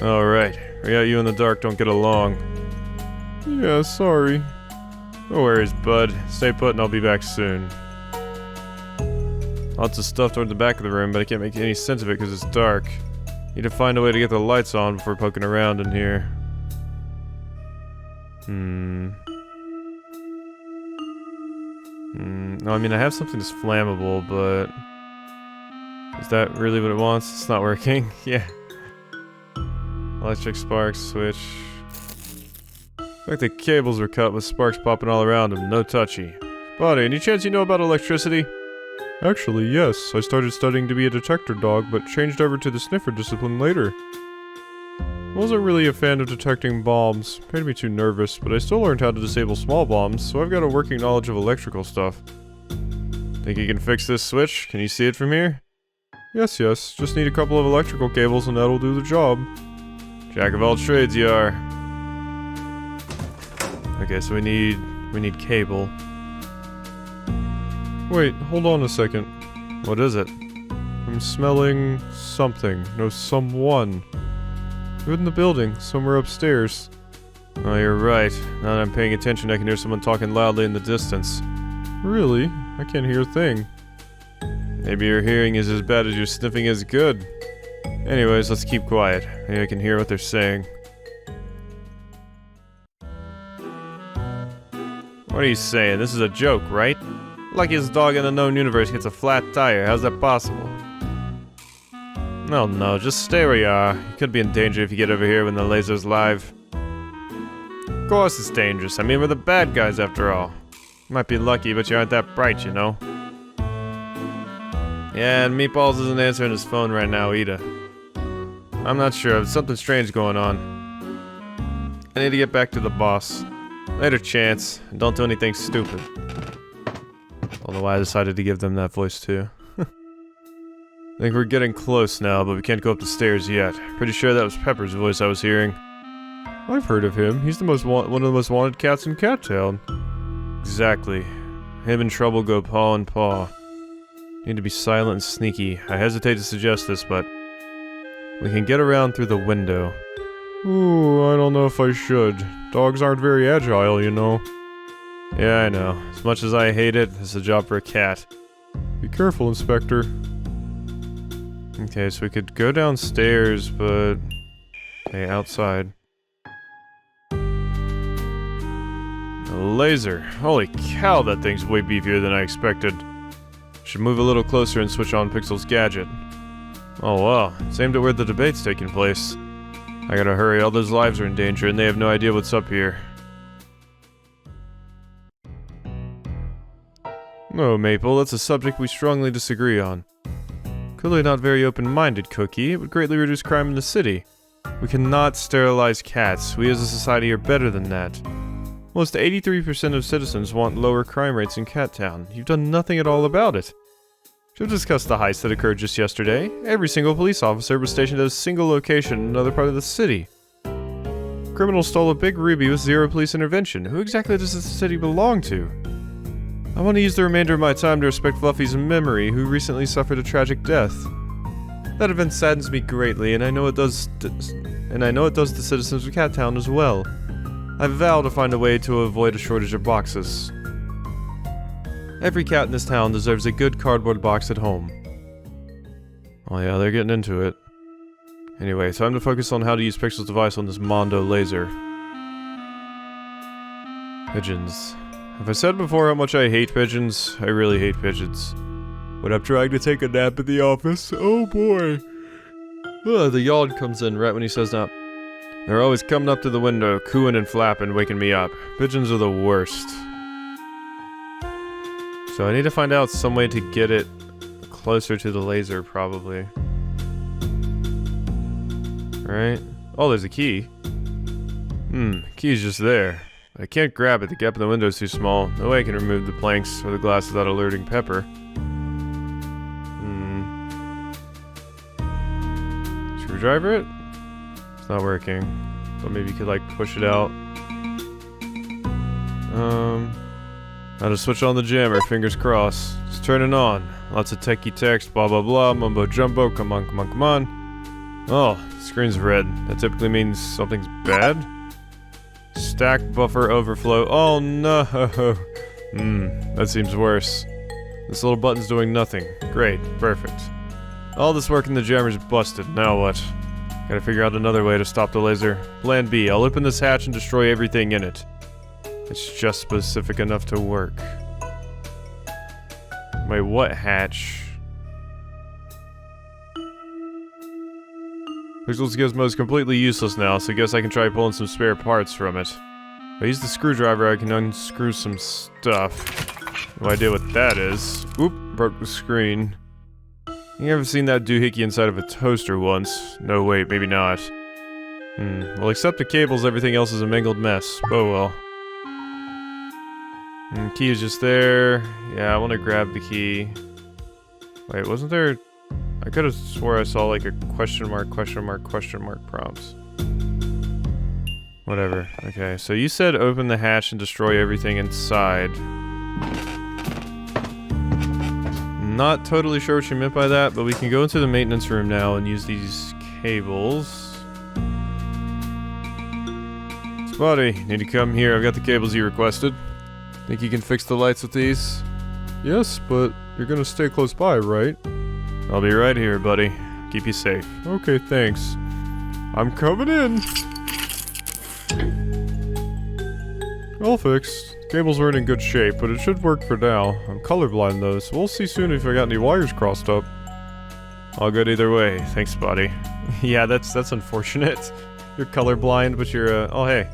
Alright. Yeah, you in the dark don't get along. Yeah, sorry. No worries, bud. Stay put and I'll be back soon. Lots of stuff toward the back of the room, but I can't make any sense of it because it's dark. Need to find a way to get the lights on before poking around in here. No, I mean, I have something that's flammable, but... Is that really what it wants? It's not working. Yeah. Electric sparks, switch. Looks like the cables were cut with sparks popping all around them. No touchy. Buddy, any chance you know about electricity? Actually, yes. I started studying to be a detector dog, but changed over to the sniffer discipline later. Wasn't really a fan of detecting bombs. Made me too nervous, but I still learned how to disable small bombs, so I've got a working knowledge of electrical stuff. Think you can fix this switch? Can you see it from here? Yes. Just need a couple of electrical cables and that'll do the job. Jack of all trades you are. Okay, so we need cable. Wait, hold on a second. What is it? I'm smelling something. No, someone. They're in the building, somewhere upstairs. Oh, you're right. Now that I'm paying attention, I can hear someone talking loudly in the distance. Really? I can't hear a thing. Maybe your hearing is as bad as your sniffing is good. Anyways, let's keep quiet. Maybe I can hear what they're saying. What are you saying? This is a joke, right? Luckiest dog in the known universe hits a flat tire. How's that possible? No, just stay where you are. You could be in danger if you get over here when the laser's live. Of course it's dangerous. I mean, we're the bad guys after all. You might be lucky, but you aren't that bright, you know? Yeah, and Meatballs isn't answering his phone right now either. I'm not sure. There's something strange going on. I need to get back to the boss. Later, Chance. And don't do anything stupid. Don't know why I decided to give them that voice too. I think we're getting close now, but we can't go up the stairs yet. Pretty sure that was Pepper's voice I was hearing. I've heard of him. He's one of the most wanted cats in Cat Town. Exactly. Him and Trouble go paw in paw. Need to be silent and sneaky. I hesitate to suggest this, but we can get around through the window. Ooh, I don't know if I should. Dogs aren't very agile, you know. Yeah, I know. As much as I hate it, it's a job for a cat. Be careful, Inspector. Okay, so we could go downstairs, but... Okay, outside. A laser. Holy cow, that thing's way beefier than I expected. Should move a little closer and switch on Pixel's gadget. Oh wow, it's aimed at where the debate's taking place. I gotta hurry, all those lives are in danger and they have no idea what's up here. No, Maple, that's a subject we strongly disagree on. Clearly not very open-minded, Cookie. It would greatly reduce crime in the city. We cannot sterilize cats. We as a society are better than that. Almost 83% of citizens want lower crime rates in Cat Town. You've done nothing at all about it. Should have discussed the heist that occurred just yesterday. Every single police officer was stationed at a single location in another part of the city. Criminals stole a big ruby with zero police intervention. Who exactly does this city belong to? I want to use the remainder of my time to respect Fluffy's memory, who recently suffered a tragic death. That event saddens me greatly, and I know it does the citizens of Cat Town as well. I vow to find a way to avoid a shortage of boxes. Every cat in this town deserves a good cardboard box at home. Oh yeah, they're getting into it. Anyway, time to focus on how to use Pixel's device on this Mondo laser. Pigeons. Have I said before how much I hate pigeons? I really hate pigeons. When I'm trying to take a nap in the office, oh boy. Ugh, the yawn comes in right when he says that. They're always coming up to the window, cooing and flapping, waking me up. Pigeons are the worst. So I need to find out some way to get it closer to the laser, probably. Right? Oh, there's a key. Key's just there. I can't grab it, the gap in the window is too small. No way I can remove the planks or the glass without alerting Pepper. Screwdriver it? It's not working. So maybe you could like push it out. Now to switch on the jammer, fingers crossed. Just turn it on. Lots of techie text, blah blah blah, mumbo jumbo, come on, come on, come on. Oh, screen's red. That typically means something's bad? Stack buffer overflow. Oh no! That seems worse. This little button's doing nothing. Great, perfect. All this work in the jammer's busted. Now what? Gotta figure out another way to stop the laser. Plan B. I'll open this hatch and destroy everything in it. It's just specific enough to work. Wait, what hatch? Pixel's gizmo is completely useless now, so I guess I can try pulling some spare parts from it. If I use the screwdriver, I can unscrew some stuff. No idea what that is. Oop, broke the screen. You ever seen that doohickey inside of a toaster once? No, wait, maybe not. Well, except the cables, everything else is a mangled mess. Oh well. Key is just there. Yeah, I want to grab the key. Wait, wasn't there... I could have swore I saw like a question mark prompts. Whatever. Okay, so you said open the hatch and destroy everything inside. Not totally sure what you meant by that, but we can go into the maintenance room now and use these cables. Spotty, need to come here. I've got the cables you requested. Think you can fix the lights with these? Yes, but you're gonna stay close by, right? I'll be right here, buddy. Keep you safe. Okay, thanks. I'm coming in! All fixed. Cables aren't in good shape, but it should work for now. I'm colorblind though, so we'll see soon if I got any wires crossed up. All good either way. Thanks, buddy. Yeah, that's unfortunate. You're colorblind, but you're, oh hey.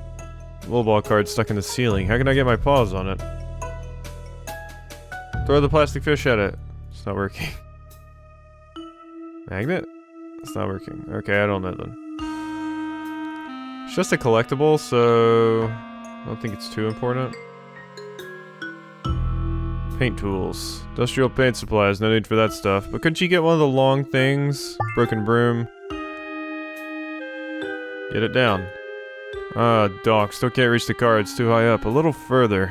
Little ball card stuck in the ceiling. How can I get my paws on it? Throw the plastic fish at it. It's not working. Magnet? It's not working. Okay, I don't know then. It's just a collectible, so I don't think it's too important. Paint tools. Industrial paint supplies, no need for that stuff. But couldn't you get one of the long things? Broken broom. Get it down. Ah, dock. Still can't reach the car, it's too high up. A little further.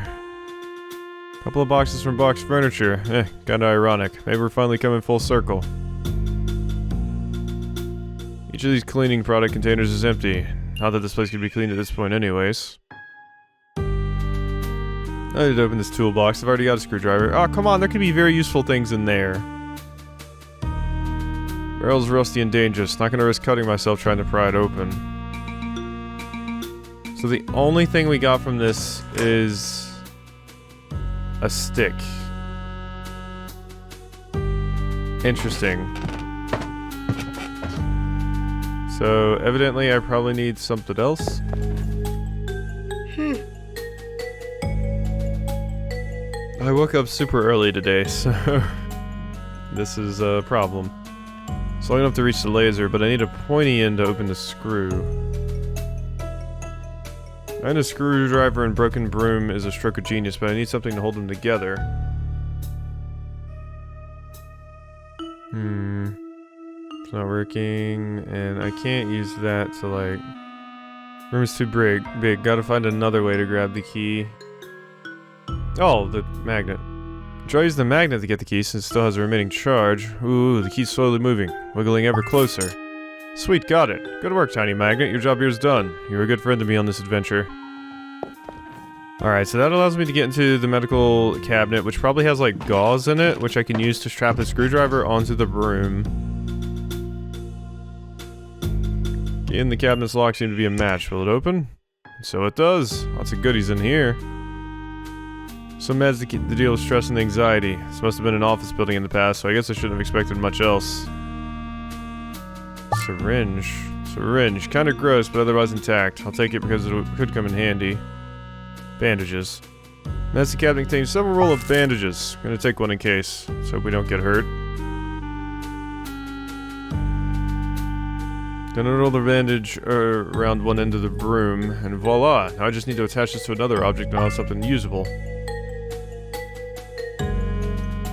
Couple of boxes from Box Furniture. Kinda ironic. Maybe we're finally coming full circle. Each of these cleaning product containers is empty. Not that this place could be cleaned at this point anyways. I need to open this toolbox. I've already got a screwdriver. Oh, come on, there could be very useful things in there. Barrel's rusty and dangerous. Not gonna risk cutting myself trying to pry it open. So the only thing we got from this is a stick. Interesting. So evidently I probably need something else. I woke up super early today, so this is a problem. It's long enough to reach the laser, but I need a pointy end to open the screw. And a screwdriver and broken broom is a stroke of genius, but I need something to hold them together. It's not working, and I can't use that to like... Room is too big. Gotta find another way to grab the key. Oh, the magnet. Try using the magnet to get the key since it still has a remaining charge. Ooh, the key's slowly moving, wiggling ever closer. Sweet, got it. Good work, Tiny Magnet. Your job here is done. You're a good friend to me on this adventure. Alright, so that allows me to get into the medical cabinet, which probably has like gauze in it, which I can use to strap the screwdriver onto the broom. Key in the cabinet's lock seemed to be a match. Will it open? So it does. Lots of goodies in here. Some meds to keep the deal with stress and anxiety. This must have been an office building in the past, so I guess I shouldn't have expected much else. Syringe. Syringe. Kinda gross, but otherwise intact. I'll take it because it could come in handy. Bandages. Medicine cabinet contains several roll of bandages. I'm gonna take one in case. Let's hope we don't get hurt. Gonna roll the bandage around one end of the broom, and voila! Now I just need to attach this to another object and I'll have something usable.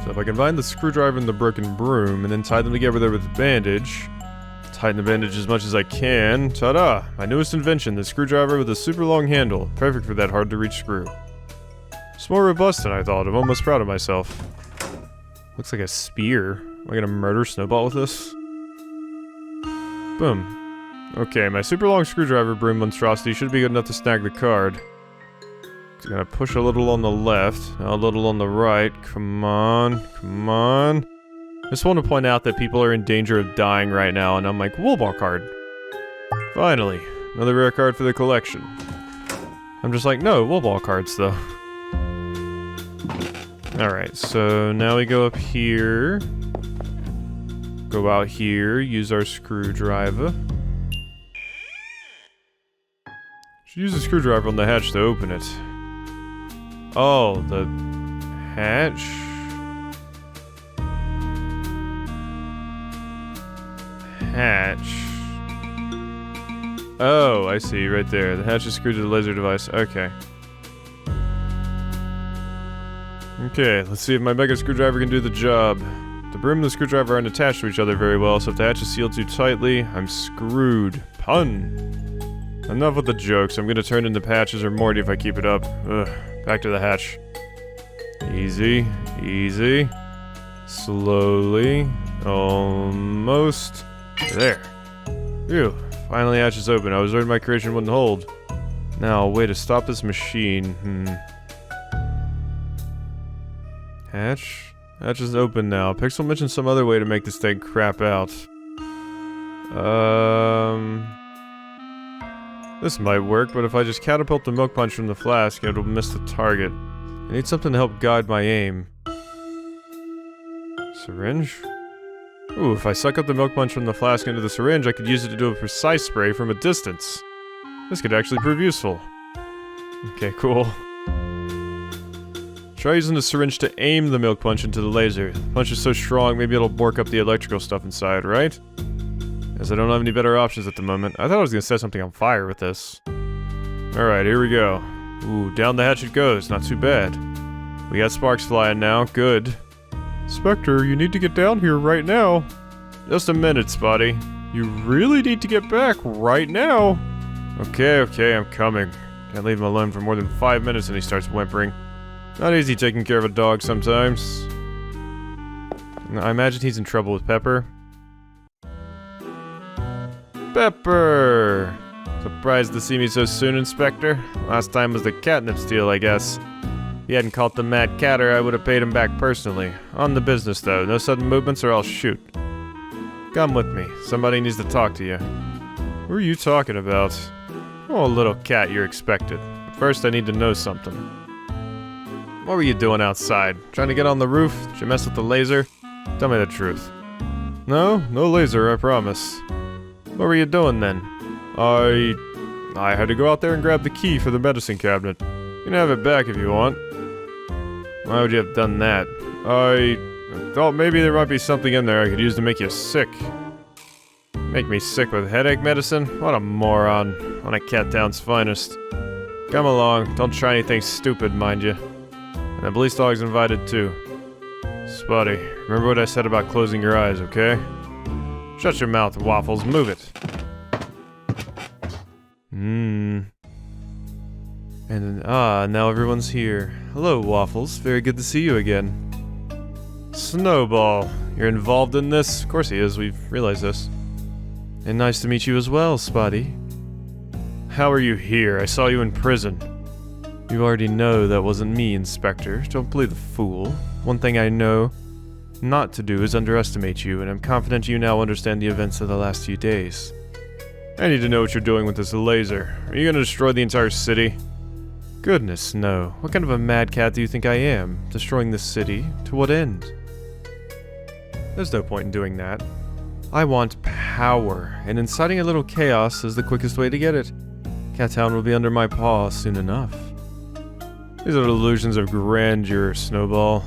So if I combine the screwdriver and the broken broom, and then tie them together with the bandage, tighten the bandage as much as I can, ta-da! My newest invention, the screwdriver with a super long handle. Perfect for that hard-to-reach screw. It's more robust than I thought. I'm almost proud of myself. Looks like a spear. Am I gonna murder Snowball with this? Boom. Okay, my super long screwdriver broom monstrosity should be good enough to snag the card. It's gonna push a little on the left, now a little on the right. Come on, come on. I just want to point out that people are in danger of dying right now, and I'm like, wool ball card. Finally, another rare card for the collection. I'm just like, no, wool ball cards though. Alright, so now we go up here. Go out here, use our screwdriver. Should use the screwdriver on the hatch to open it. Oh, the hatch? Hatch. Oh, I see, right there. The hatch is screwed to the laser device. Okay. Okay, let's see if my mega screwdriver can do the job. The broom and the screwdriver aren't attached to each other very well, so if the hatch is sealed too tightly, I'm screwed. Pun! Enough with the jokes. I'm gonna turn into Patches or Morty if I keep it up. Ugh. Back to the hatch. Easy. Easy. Slowly. Almost. There. Phew. Finally hatch is open. I was worried my creation wouldn't hold. Now, a way to stop this machine. Hatch? Hatch is open now. Pixel mentioned some other way to make this thing crap out. This might work, but if I just catapult the milk punch from the flask, it'll miss the target. I need something to help guide my aim. Syringe? Ooh, if I suck up the milk punch from the flask into the syringe, I could use it to do a precise spray from a distance. This could actually prove useful. Okay, cool. Try using the syringe to aim the milk punch into the laser. The punch is so strong, maybe it'll bork up the electrical stuff inside, right? As I don't have any better options at the moment. I thought I was gonna set something on fire with this. Alright, here we go. Ooh, down the hatch it goes. Not too bad. We got sparks flying now. Good. Spectre, you need to get down here right now. Just a minute, Spotty. You really need to get back right now. Okay, I'm coming. Can't leave him alone for more than 5 minutes and he starts whimpering. Not easy taking care of a dog sometimes. I imagine he's in trouble with Pepper. Pepper! Surprised to see me so soon, Inspector. Last time was the catnip steal, I guess. If you hadn't caught the mad catter, I would have paid him back personally. On the business, though. No sudden movements or I'll shoot. Come with me. Somebody needs to talk to you. Who are you talking about? Oh, little cat, you're expected. But first, I need to know something. What were you doing outside? Trying to get on the roof? Did you mess with the laser? Tell me the truth. No laser, I promise. What were you doing then? I had to go out there and grab the key for the medicine cabinet. You can have it back if you want. Why would you have done that? I thought maybe there might be something in there I could use to make you sick. Make me sick with headache medicine? What a moron. On a cat town's finest. Come along, don't try anything stupid, mind you. And the police dog's invited too. Spotty, remember what I said about closing your eyes, okay? Shut your mouth, Waffles, move it. And now everyone's here. Hello, Waffles. Very good to see you again. Snowball, you're involved in this? Of course he is, we've realized this. And nice to meet you as well, Spotty. How are you here? I saw you in prison. You already know that wasn't me, Inspector. Don't play the fool. One thing I know not to do is underestimate you, and I'm confident you now understand the events of the last few days. I need to know what you're doing with this laser. Are you gonna destroy the entire city? Goodness, no. What kind of a mad cat do you think I am? Destroying the city? To what end? There's no point in doing that. I want power, and inciting a little chaos is the quickest way to get it. Cat Town will be under my paw soon enough. These are illusions of grandeur, Snowball.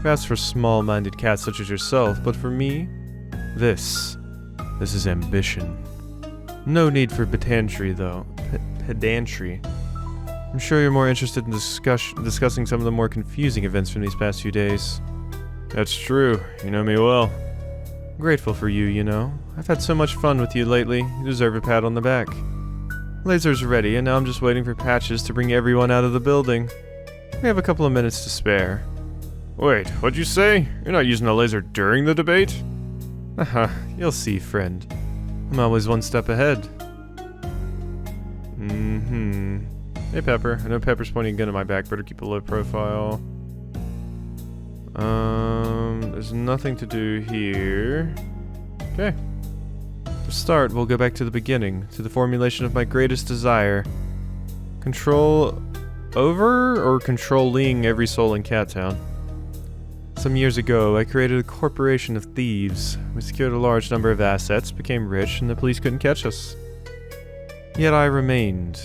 Perhaps for small-minded cats such as yourself, but for me, this is ambition. No need for pedantry, though. Pedantry. I'm sure you're more interested in discussing some of the more confusing events from these past few days. That's true. You know me well. Grateful for you, you know. I've had so much fun with you lately. You deserve a pat on the back. Laser's ready, and now I'm just waiting for Patches to bring everyone out of the building. We have a couple of minutes to spare. Wait, what'd you say? You're not using a laser during the debate? You'll see, friend. I'm always one step ahead. Hey, Pepper. I know Pepper's pointing a gun at my back. Better keep a low profile. There's nothing to do here. Okay. To start, we'll go back to the beginning, to the formulation of my greatest desire. Control over or controlling every soul in Cat Town. Some years ago, I created a corporation of thieves. We secured a large number of assets, became rich, and the police couldn't catch us. Yet I remained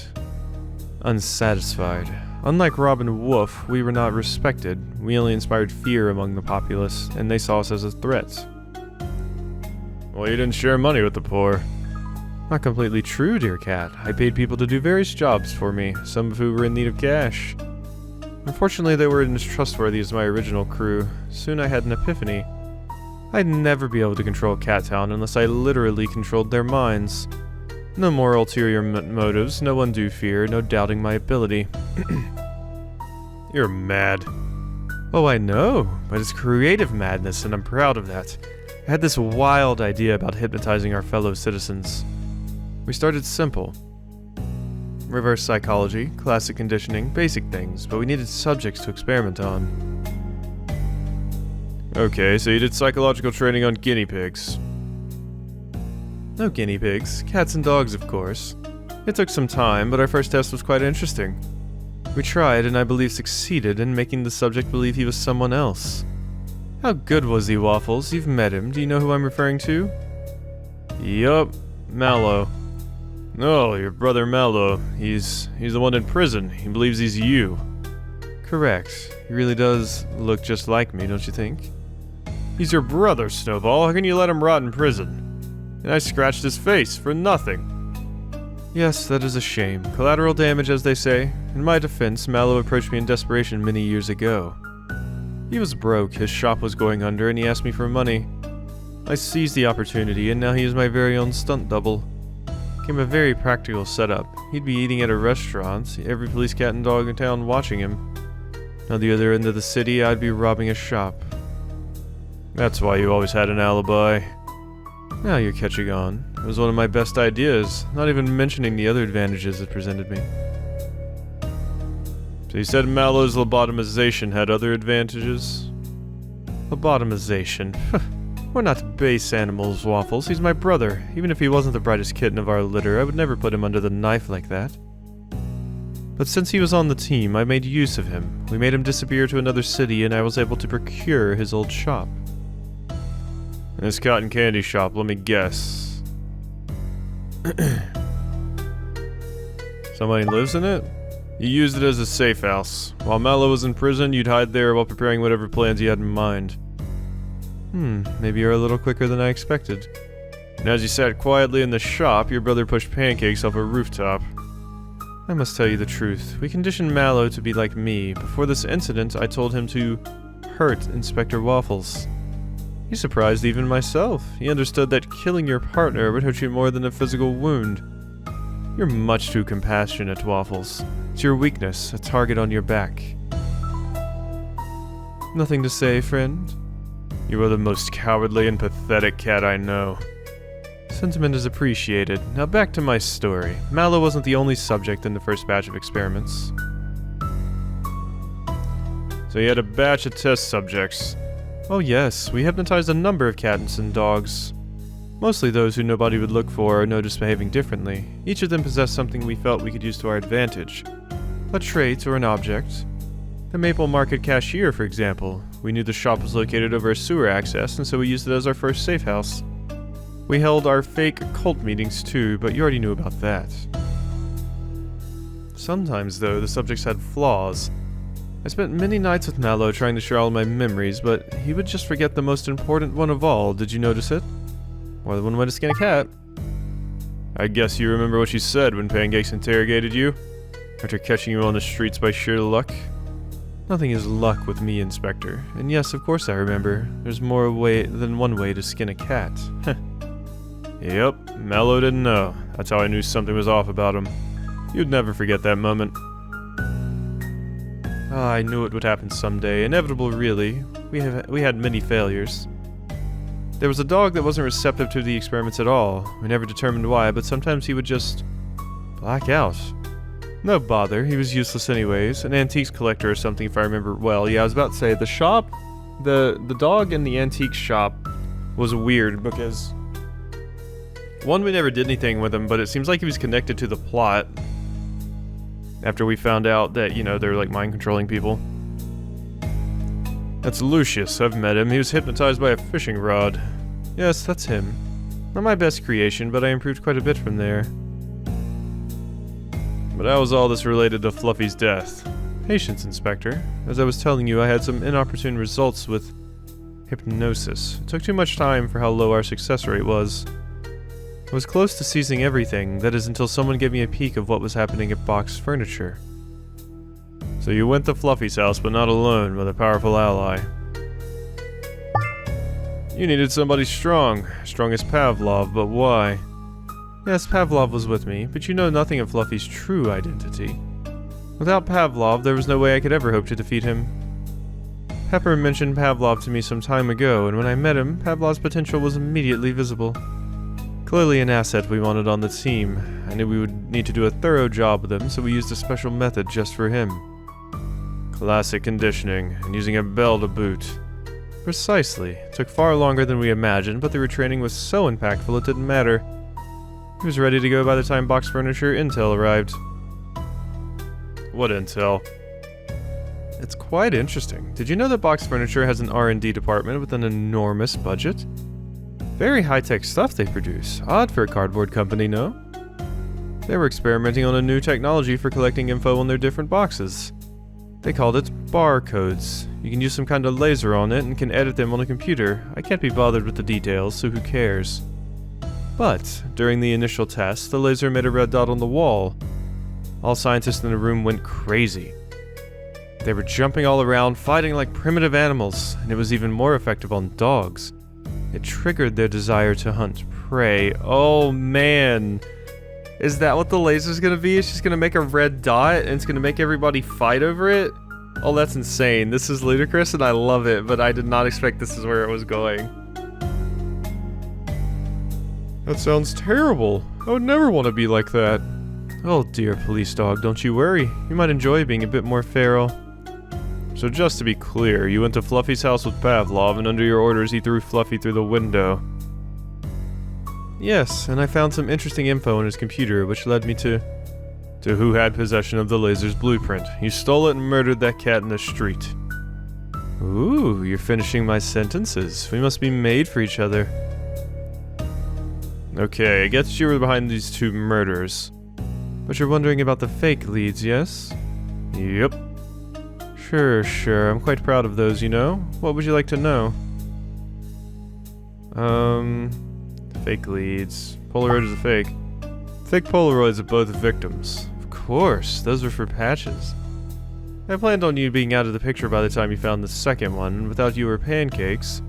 unsatisfied. Unlike Robin Wolf, we were not respected. We only inspired fear among the populace, and they saw us as a threat. Well, you didn't share money with the poor. Not completely true, dear cat. I paid people to do various jobs for me, some of who were in need of cash. Unfortunately, they weren't as trustworthy as my original crew. Soon I had an epiphany. I'd never be able to control Cat Town unless I literally controlled their minds. No more ulterior motives, no undue fear, no doubting my ability. You're mad. Oh, I know, but it's creative madness, and I'm proud of that. I had this wild idea about hypnotizing our fellow citizens. We started simple. Reverse psychology, classic conditioning, basic things, but we needed subjects to experiment on. Okay, so you did psychological training on guinea pigs. No guinea pigs, cats and dogs, of course. It took some time, but our first test was quite interesting. We tried, and I believe succeeded, in making the subject believe he was someone else. How good was he, Waffles? You've met him. Do you know who I'm referring to? Yup, Mallow. No, your brother Mallow. He's the one in prison. He believes he's you. Correct. He really does look just like me, don't you think? He's your brother, Snowball. How can you let him rot in prison? And I scratched his face for nothing. Yes, that is a shame. Collateral damage, as they say. In my defense, Mallow approached me in desperation many years ago. He was broke, his shop was going under, and he asked me for money. I seized the opportunity, and now he is my very own stunt double. Became a very practical setup. He'd be eating at a restaurant, every police cat and dog in town watching him. On the other end of the city, I'd be robbing a shop. That's why you always had an alibi. Now you're catching on. It was one of my best ideas, not even mentioning the other advantages it presented me. So you said Mallow's lobotomization had other advantages? Lobotomization? We're not base animals, Waffles. He's my brother. Even if he wasn't the brightest kitten of our litter, I would never put him under the knife like that. But since he was on the team, I made use of him. We made him disappear to another city, and I was able to procure his old shop. This cotton candy shop, let me guess. Somebody lives in it? You used it as a safe house. While Mallow was in prison, you'd hide there while preparing whatever plans you had in mind. Maybe you're a little quicker than I expected. And as you sat quietly in the shop, your brother pushed pancakes off a rooftop. I must tell you the truth. We conditioned Mallow to be like me. Before this incident, I told him to hurt Inspector Waffles. He surprised even myself. He understood that killing your partner would hurt you more than a physical wound. You're much too compassionate, Waffles. It's your weakness, a target on your back. Nothing to say, friend? You are the most cowardly and pathetic cat I know. Sentiment is appreciated. Now back to my story. Mallow wasn't the only subject in the first batch of experiments. So you had a batch of test subjects. Oh yes, we hypnotized a number of cats and dogs. Mostly those who nobody would look for or notice behaving differently. Each of them possessed something we felt we could use to our advantage. A trait or an object. The Maple Market cashier, for example. We knew the shop was located over a sewer access, and so we used it as our first safe house. We held our fake cult meetings too, but you already knew about that. Sometimes, though, the subjects had flaws. I spent many nights with Mallow trying to share all my memories, but he would just forget the most important one of all. Did you notice it? More than one way to skin a cat. I guess you remember what she said when Pancakes interrogated you? After catching you on the streets by sheer luck? Nothing is luck with me, Inspector. And yes, of course I remember. There's more way than one way to skin a cat. Yep, Mallow didn't know. That's how I knew something was off about him. You'd never forget that moment. Ah, I knew it would happen someday. Inevitable, really. We had many failures. There was a dog that wasn't receptive to the experiments at all. We never determined why, but sometimes he would just black out. No bother, he was useless anyways. An antiques collector or something if I remember well. Yeah, I was about to say, the shop, the dog in the antique shop was weird because one, we never did anything with him, but it seems like he was connected to the plot after we found out that, you know, they're like mind controlling people. That's Lucius, I've met him. He was hypnotized by a fishing rod. Yes, that's him. Not my best creation, but I improved quite a bit from there. But how was all this related to Fluffy's death? Patience, Inspector. As I was telling you, I had some inopportune results with hypnosis. It took too much time for how low our success rate was. I was close to seizing everything, that is until someone gave me a peek of what was happening at Box Furniture. So you went to Fluffy's house, but not alone, with a powerful ally. You needed somebody strong. Strong as Pavlov, but why? Yes, Pavlov was with me, but you know nothing of Fluffy's true identity. Without Pavlov, there was no way I could ever hope to defeat him. Pepper mentioned Pavlov to me some time ago, and when I met him, Pavlov's potential was immediately visible. Clearly an asset we wanted on the team. I knew we would need to do a thorough job with him, so we used a special method just for him. Classic conditioning, and using a bell to boot. Precisely. It took far longer than we imagined, but the retraining was so impactful it didn't matter. He was ready to go by the time Box Furniture Intel arrived. What intel? It's quite interesting. Did you know that Box Furniture has an R&D department with an enormous budget? Very high-tech stuff they produce. Odd for a cardboard company, no? They were experimenting on a new technology for collecting info on their different boxes. They called it barcodes. You can use some kind of laser on it and can edit them on a computer. I can't be bothered with the details, so who cares? But, during the initial test, the laser made a red dot on the wall. All scientists in the room went crazy. They were jumping all around, fighting like primitive animals, and it was even more effective on dogs. It triggered their desire to hunt prey. Oh man. Is that what the laser's gonna be? It's just gonna make a red dot and it's gonna make everybody fight over it? Oh, that's insane. This is ludicrous and I love it, but I did not expect this is where it was going. That sounds terrible. I would never want to be like that. Oh dear, police dog, don't you worry. You might enjoy being a bit more feral. So just to be clear, you went to Fluffy's house with Pavlov, and under your orders he threw Fluffy through the window. Yes, and I found some interesting info on his computer, which led me to who had possession of the laser's blueprint. You stole it and murdered that cat in the street. Ooh, you're finishing my sentences. We must be made for each other. Okay, I guess you were behind these two murders. But you're wondering about the fake leads, yes? Yep. Sure, I'm quite proud of those, you know? What would you like to know? Fake leads. Polaroid is a fake. Fake Polaroids of both victims. Of course, those were for Patches. I planned on you being out of the picture by the time you found the second one, and without you or Pancakes,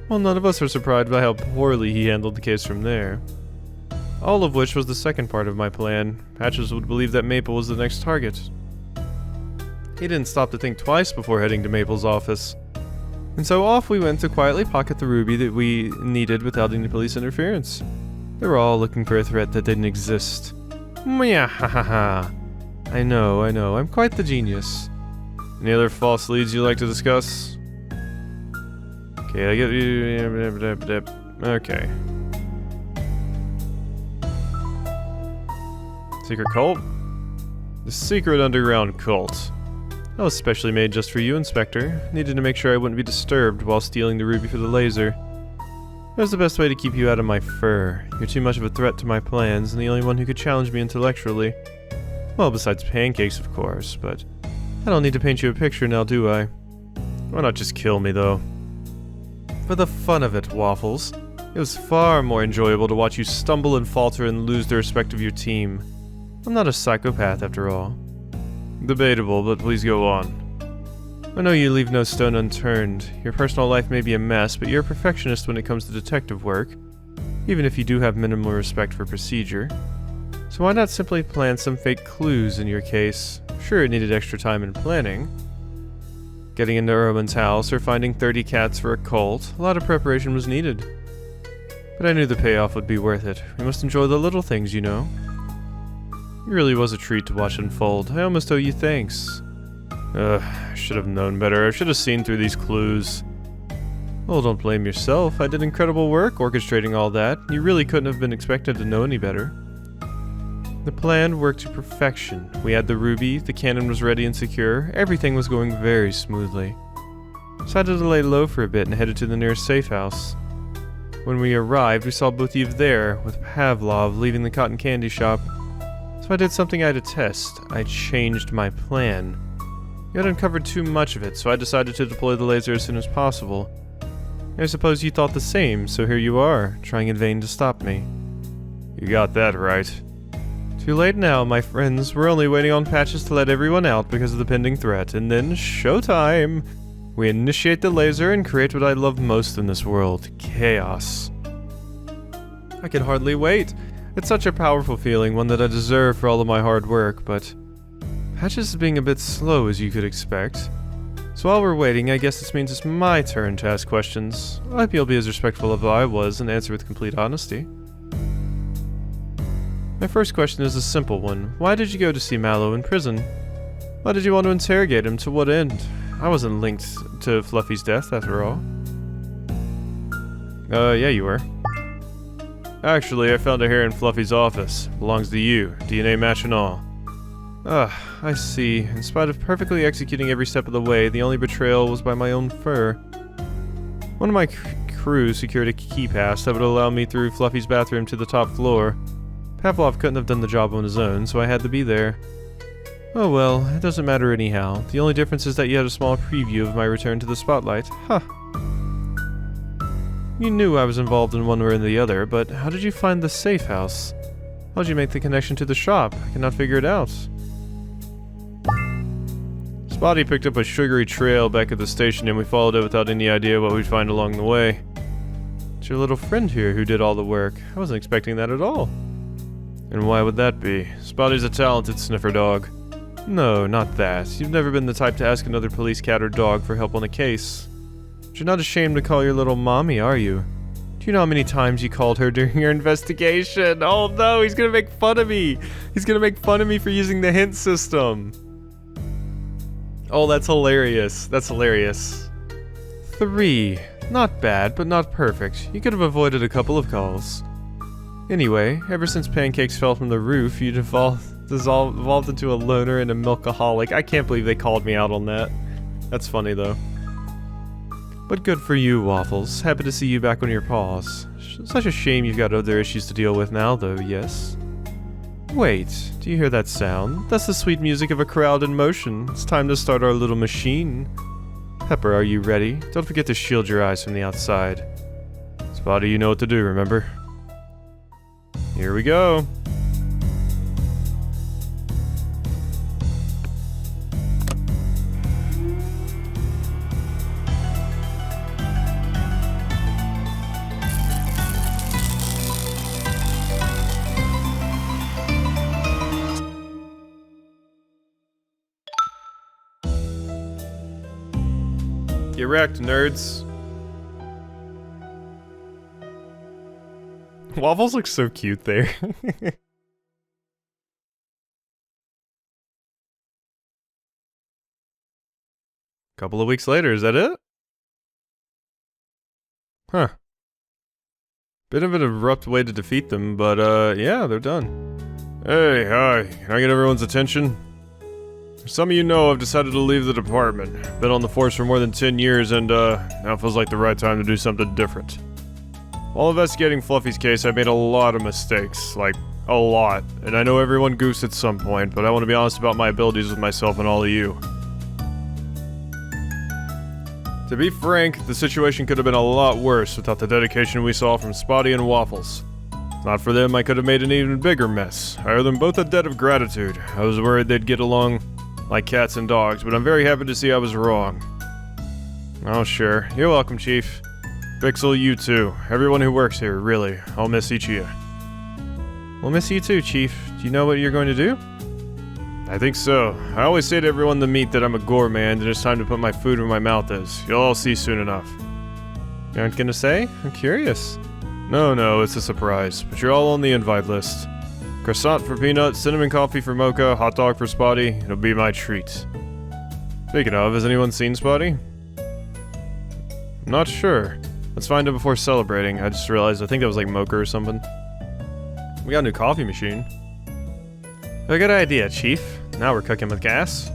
well, none of us were surprised by how poorly he handled the case from there. All of which was the second part of my plan. Patches would believe that Maple was the next target. He didn't stop to think twice before heading to Maple's office. And so off we went to quietly pocket the ruby that we needed without any police interference. They were all looking for a threat that didn't exist. Mwahaha. I know, I'm quite the genius. Any other false leads you'd like to discuss? Okay, I get you. Okay. Secret cult? The secret underground cult. That was specially made just for you, Inspector. Needed to make sure I wouldn't be disturbed while stealing the ruby for the laser. It was the best way to keep you out of my fur. You're too much of a threat to my plans, and the only one who could challenge me intellectually. Well, besides pancakes, of course, but I don't need to paint you a picture now, do I? Why not just kill me, though? For the fun of it, Waffles. It was far more enjoyable to watch you stumble and falter and lose the respect of your team. I'm not a psychopath, after all. Debatable, but please go on. I know you leave no stone unturned. Your personal life may be a mess, but you're a perfectionist when it comes to detective work, even if you do have minimal respect for procedure. So why not simply plant some fake clues in your case? Sure, it needed extra time and planning. Getting into Erwin's house or finding 30 cats for a cult, a lot of preparation was needed. But I knew the payoff would be worth it. We must enjoy the little things, you know. It really was a treat to watch unfold. I almost owe you thanks. I should have known better. I should have seen through these clues. Well, don't blame yourself. I did incredible work orchestrating all that. You really couldn't have been expected to know any better. The plan worked to perfection. We had the ruby, the cannon was ready and secure, everything was going very smoothly. Decided to lay low for a bit and headed to the nearest safe house. When we arrived, we saw both of you there, with Pavlov leaving the cotton candy shop. So I did something I detest. I changed my plan. You had uncovered too much of it, so I decided to deploy the laser as soon as possible. I suppose you thought the same, so here you are, trying in vain to stop me. You got that right. Too late now, my friends. We're only waiting on patches to let everyone out because of the pending threat, and then showtime! We initiate the laser and create what I love most in this world, chaos. I can hardly wait. It's such a powerful feeling, one that I deserve for all of my hard work, but Patches is being a bit slow, as you could expect. So while we're waiting, I guess this means it's my turn to ask questions. I hope you'll be as respectful as I was and answer with complete honesty. My first question is a simple one. Why did you go to see Mallow in prison? Why did you want to interrogate him? To what end? I wasn't linked to Fluffy's death, after all. Yeah, you were. Actually, I found a hair in Fluffy's office. Belongs to you. DNA match and all. I see. In spite of perfectly executing every step of the way, the only betrayal was by my own fur. One of my crew secured a key pass that would allow me through Fluffy's bathroom to the top floor. Pavlov couldn't have done the job on his own, so I had to be there. Oh well, it doesn't matter anyhow. The only difference is that you had a small preview of my return to the spotlight. Huh. You knew I was involved in one way or the other, but how did you find the safe house? How did you make the connection to the shop? I cannot figure it out. Spotty picked up a sugary trail back at the station and we followed it without any idea what we'd find along the way. It's your little friend here who did all the work. I wasn't expecting that at all. And why would that be? Spotty's a talented sniffer dog. No, not that. You've never been the type to ask another police cat or dog for help on a case. But you're not ashamed to call your little mommy, are you? Do you know how many times you called her during your investigation? Oh no, he's gonna make fun of me! He's gonna make fun of me for using the hint system! Oh, that's hilarious. That's hilarious. 3. Not bad, but not perfect. You could have avoided a couple of calls. Anyway, ever since pancakes fell from the roof, you'd evolved into a loner and a milkaholic. I can't believe they called me out on that. That's funny, though. But good for you, Waffles. Happy to see you back on your paws. Such a shame you've got other issues to deal with now, though, yes? Wait, do you hear that sound? That's the sweet music of a crowd in motion. It's time to start our little machine. Pepper, are you ready? Don't forget to shield your eyes from the outside. Spotty, you know what to do, remember? Here we go. Get wrecked, nerds. Waffles looks so cute there. Couple of weeks later, is that it? Huh. Bit of an abrupt way to defeat them, but yeah, they're done. Hey, hi. Can I get everyone's attention? Some of you know I've decided to leave the department. Been on the force for more than 10 years and, now feels like the right time to do something different. While investigating Fluffy's case, I made a lot of mistakes. Like, a lot. And I know everyone goofs at some point, but I want to be honest about my abilities with myself and all of you. To be frank, the situation could have been a lot worse without the dedication we saw from Spotty and Waffles. Not for them, I could have made an even bigger mess. I owe them both a debt of gratitude. I was worried they'd get along like cats and dogs, but I'm very happy to see I was wrong. Oh, sure. You're welcome, Chief. Pixel, you too. Everyone who works here, really. I'll miss each of you. We'll miss you too, Chief. Do you know what you're going to do? I think so. I always say to everyone to meet that I'm a gourmand and it's time to put my food where my mouth is. You'll all see soon enough. You aren't gonna say? I'm curious. No, it's a surprise. But you're all on the invite list. Croissant for Peanut, cinnamon coffee for Mocha, hot dog for Spotty. It'll be my treat. Speaking of, has anyone seen Spotty? I'm not sure. Let's find him before celebrating. I just realized I think that was like Mocha or something. We got a new coffee machine. A good idea, Chief. Now we're cooking with gas.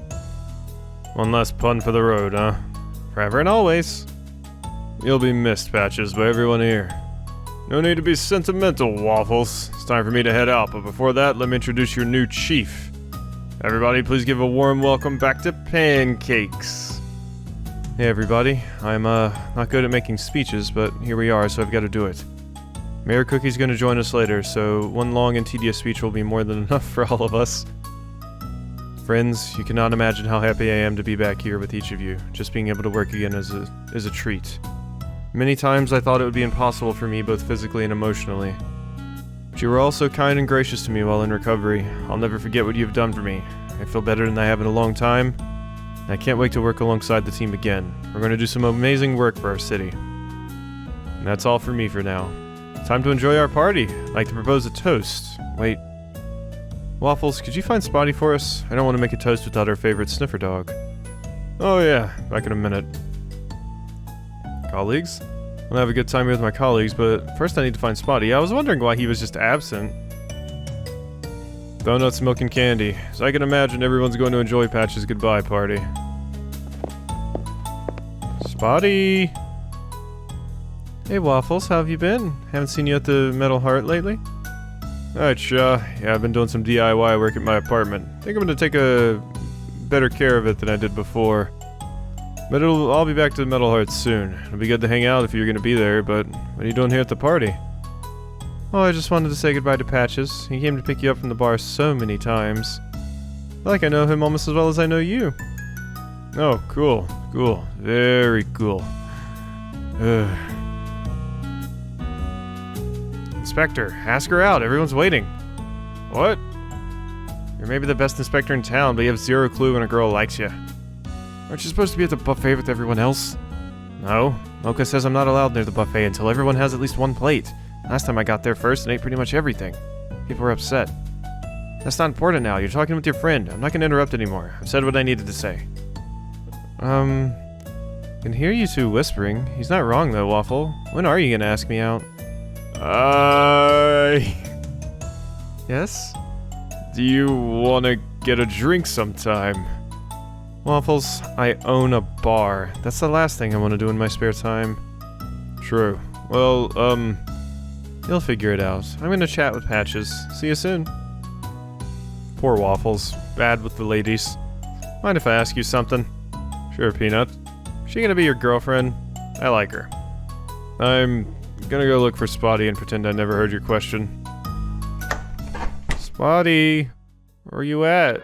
One less pun for the road, huh? Forever and always. You'll be missed, Patches, by everyone here. No need to be sentimental, Waffles. It's time for me to head out, but before that, let me introduce your new chief. Everybody, please give a warm welcome back to Pancakes. Hey everybody, I'm not good at making speeches, but here we are, so I've got to do it. Mayor Cookie's gonna join us later, so one long and tedious speech will be more than enough for all of us. Friends, you cannot imagine how happy I am to be back here with each of you. Just being able to work again is a treat. Many times I thought it would be impossible for me, both physically and emotionally. But you were all so kind and gracious to me while in recovery. I'll never forget what you've done for me. I feel better than I have in a long time. And I can't wait to work alongside the team again. We're going to do some amazing work for our city. And that's all for me for now. Time to enjoy our party. I'd like to propose a toast. Wait. Waffles, could you find Spotty for us? I don't want to make a toast without our favorite sniffer dog. Oh yeah, back in a minute. Colleagues? I'll have a good time here with my colleagues, but first I need to find Spotty. I was wondering why he was just absent. Donuts, milk, and candy. So I can imagine everyone's going to enjoy Patch's goodbye party. Spotty! Hey Waffles, how have you been? Haven't seen you at the Metal Heart lately? Alright, Shaw. Yeah, I've been doing some DIY work at my apartment. Think I'm gonna take a better care of it than I did before. But I'll be back to the Metal Heart soon. It'll be good to hang out if you're gonna be there, but what are you doing here at the party? Oh, I just wanted to say goodbye to Patches. He came to pick you up from the bar so many times. I feel like I know him almost as well as I know you. Oh, cool. Cool. Very cool. Inspector, ask her out. Everyone's waiting. What? You're maybe the best inspector in town, but you have zero clue when a girl likes you. Aren't you supposed to be at the buffet with everyone else? No. Mocha says I'm not allowed near the buffet until everyone has at least one plate. Last time I got there first and ate pretty much everything. People were upset. That's not important now. You're talking with your friend. I'm not going to interrupt anymore. I've said what I needed to say. I can hear you two whispering. He's not wrong though, Waffle. When are you going to ask me out? Yes? Do you want to get a drink sometime? Waffles, I own a bar. That's the last thing I want to do in my spare time. True. Well, you'll figure it out. I'm gonna chat with Patches. See you soon. Poor Waffles. Bad with the ladies. Mind if I ask you something? Sure, Peanut. Is she gonna be your girlfriend? I like her. I'm gonna go look for Spotty and pretend I never heard your question. Spotty, where are you at?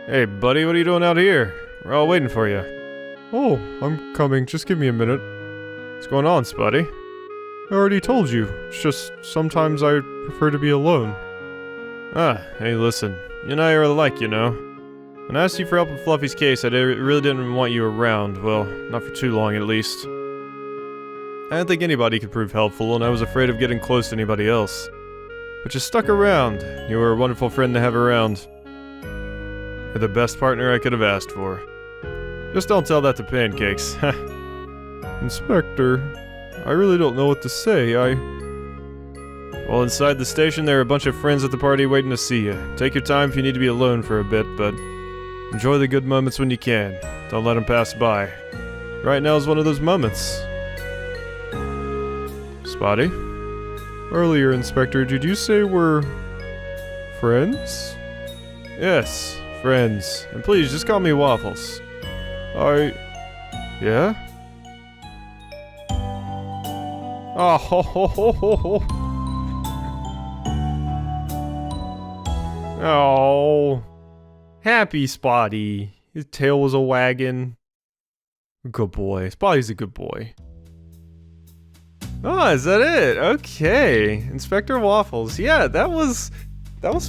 Hey, buddy, what are you doing out here? We're all waiting for you. Oh, I'm coming. Just give me a minute. What's going on, Spotty? I already told you. It's just sometimes I prefer to be alone. Ah, hey, listen. You and I are alike, you know. When I asked you for help with Fluffy's case, I really didn't want you around. Well, not for too long, at least. I didn't think anybody could prove helpful, and I was afraid of getting close to anybody else. But you stuck around. You were a wonderful friend to have around. You're the best partner I could have asked for. Just don't tell that to Pancakes. Inspector, I really don't know what to say. Well, inside the station, there are a bunch of friends at the party waiting to see you. Take your time if you need to be alone for a bit, but enjoy the good moments when you can. Don't let them pass by. Right now is one of those moments. Spotty? Earlier, Inspector, did you say we're friends? Yes, friends. And please, just call me Waffles. Yeah? Oh, ho, ho, ho, ho, ho. Oh. Happy Spotty. His tail was a wagging. Good boy. Spotty's a good boy. Oh, is that it? Okay. Inspector Waffles. Yeah, that was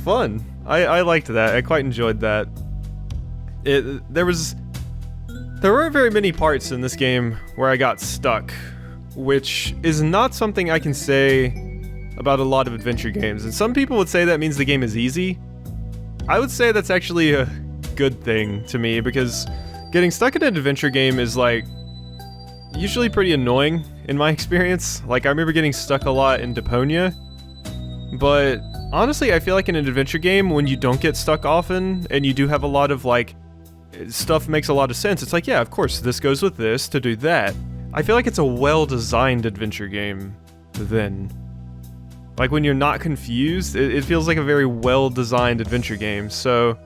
fun. I liked that. I quite enjoyed that. There weren't very many parts in this game where I got stuck, which is not something I can say about a lot of adventure games. And some people would say that means the game is easy. I would say that's actually a good thing to me, because getting stuck in an adventure game is like usually pretty annoying in my experience. Like, I remember getting stuck a lot in Deponia, but honestly, I feel like in an adventure game, when you don't get stuck often and you do have a lot of like stuff makes a lot of sense. It's like, yeah, of course, this goes with this to do that. I feel like it's a well-designed adventure game then. Like, when you're not confused, it feels like a very well-designed adventure game. So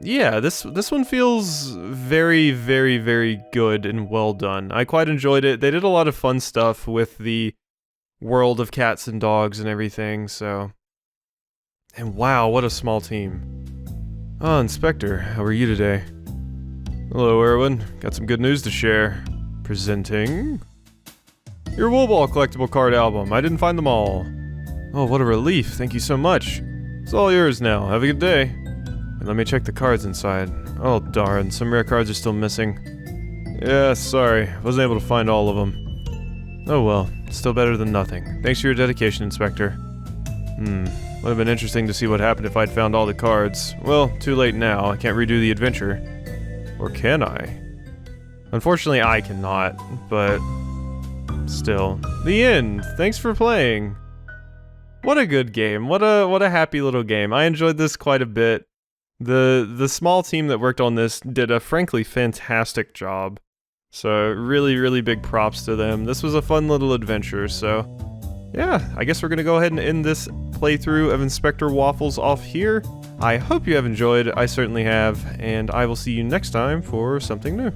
yeah, this one feels very, very, very good and well done. I quite enjoyed it. They did a lot of fun stuff with the world of cats and dogs and everything, so... And wow, what a small team. Oh, Inspector, how are you today? Hello, Erwin. Got some good news to share. Presenting... your Woolball collectible card album. I didn't find them all. Oh, what a relief. Thank you so much. It's all yours now. Have a good day. And let me check the cards inside. Oh, darn. Some rare cards are still missing. Yeah, sorry. Wasn't able to find all of them. Oh well. Still better than nothing. Thanks for your dedication, Inspector. Would have been interesting to see what happened if I'd found all the cards. Well, too late now. I can't redo the adventure. Or can I? Unfortunately, I cannot, but... still. The end! Thanks for playing! What a good game. What a happy little game. I enjoyed this quite a bit. The small team that worked on this did a frankly fantastic job. So really, really big props to them. This was a fun little adventure, so... yeah, I guess we're gonna go ahead and end this playthrough of Inspector Waffles off here. I hope you have enjoyed. I certainly have, and I will see you next time for something new.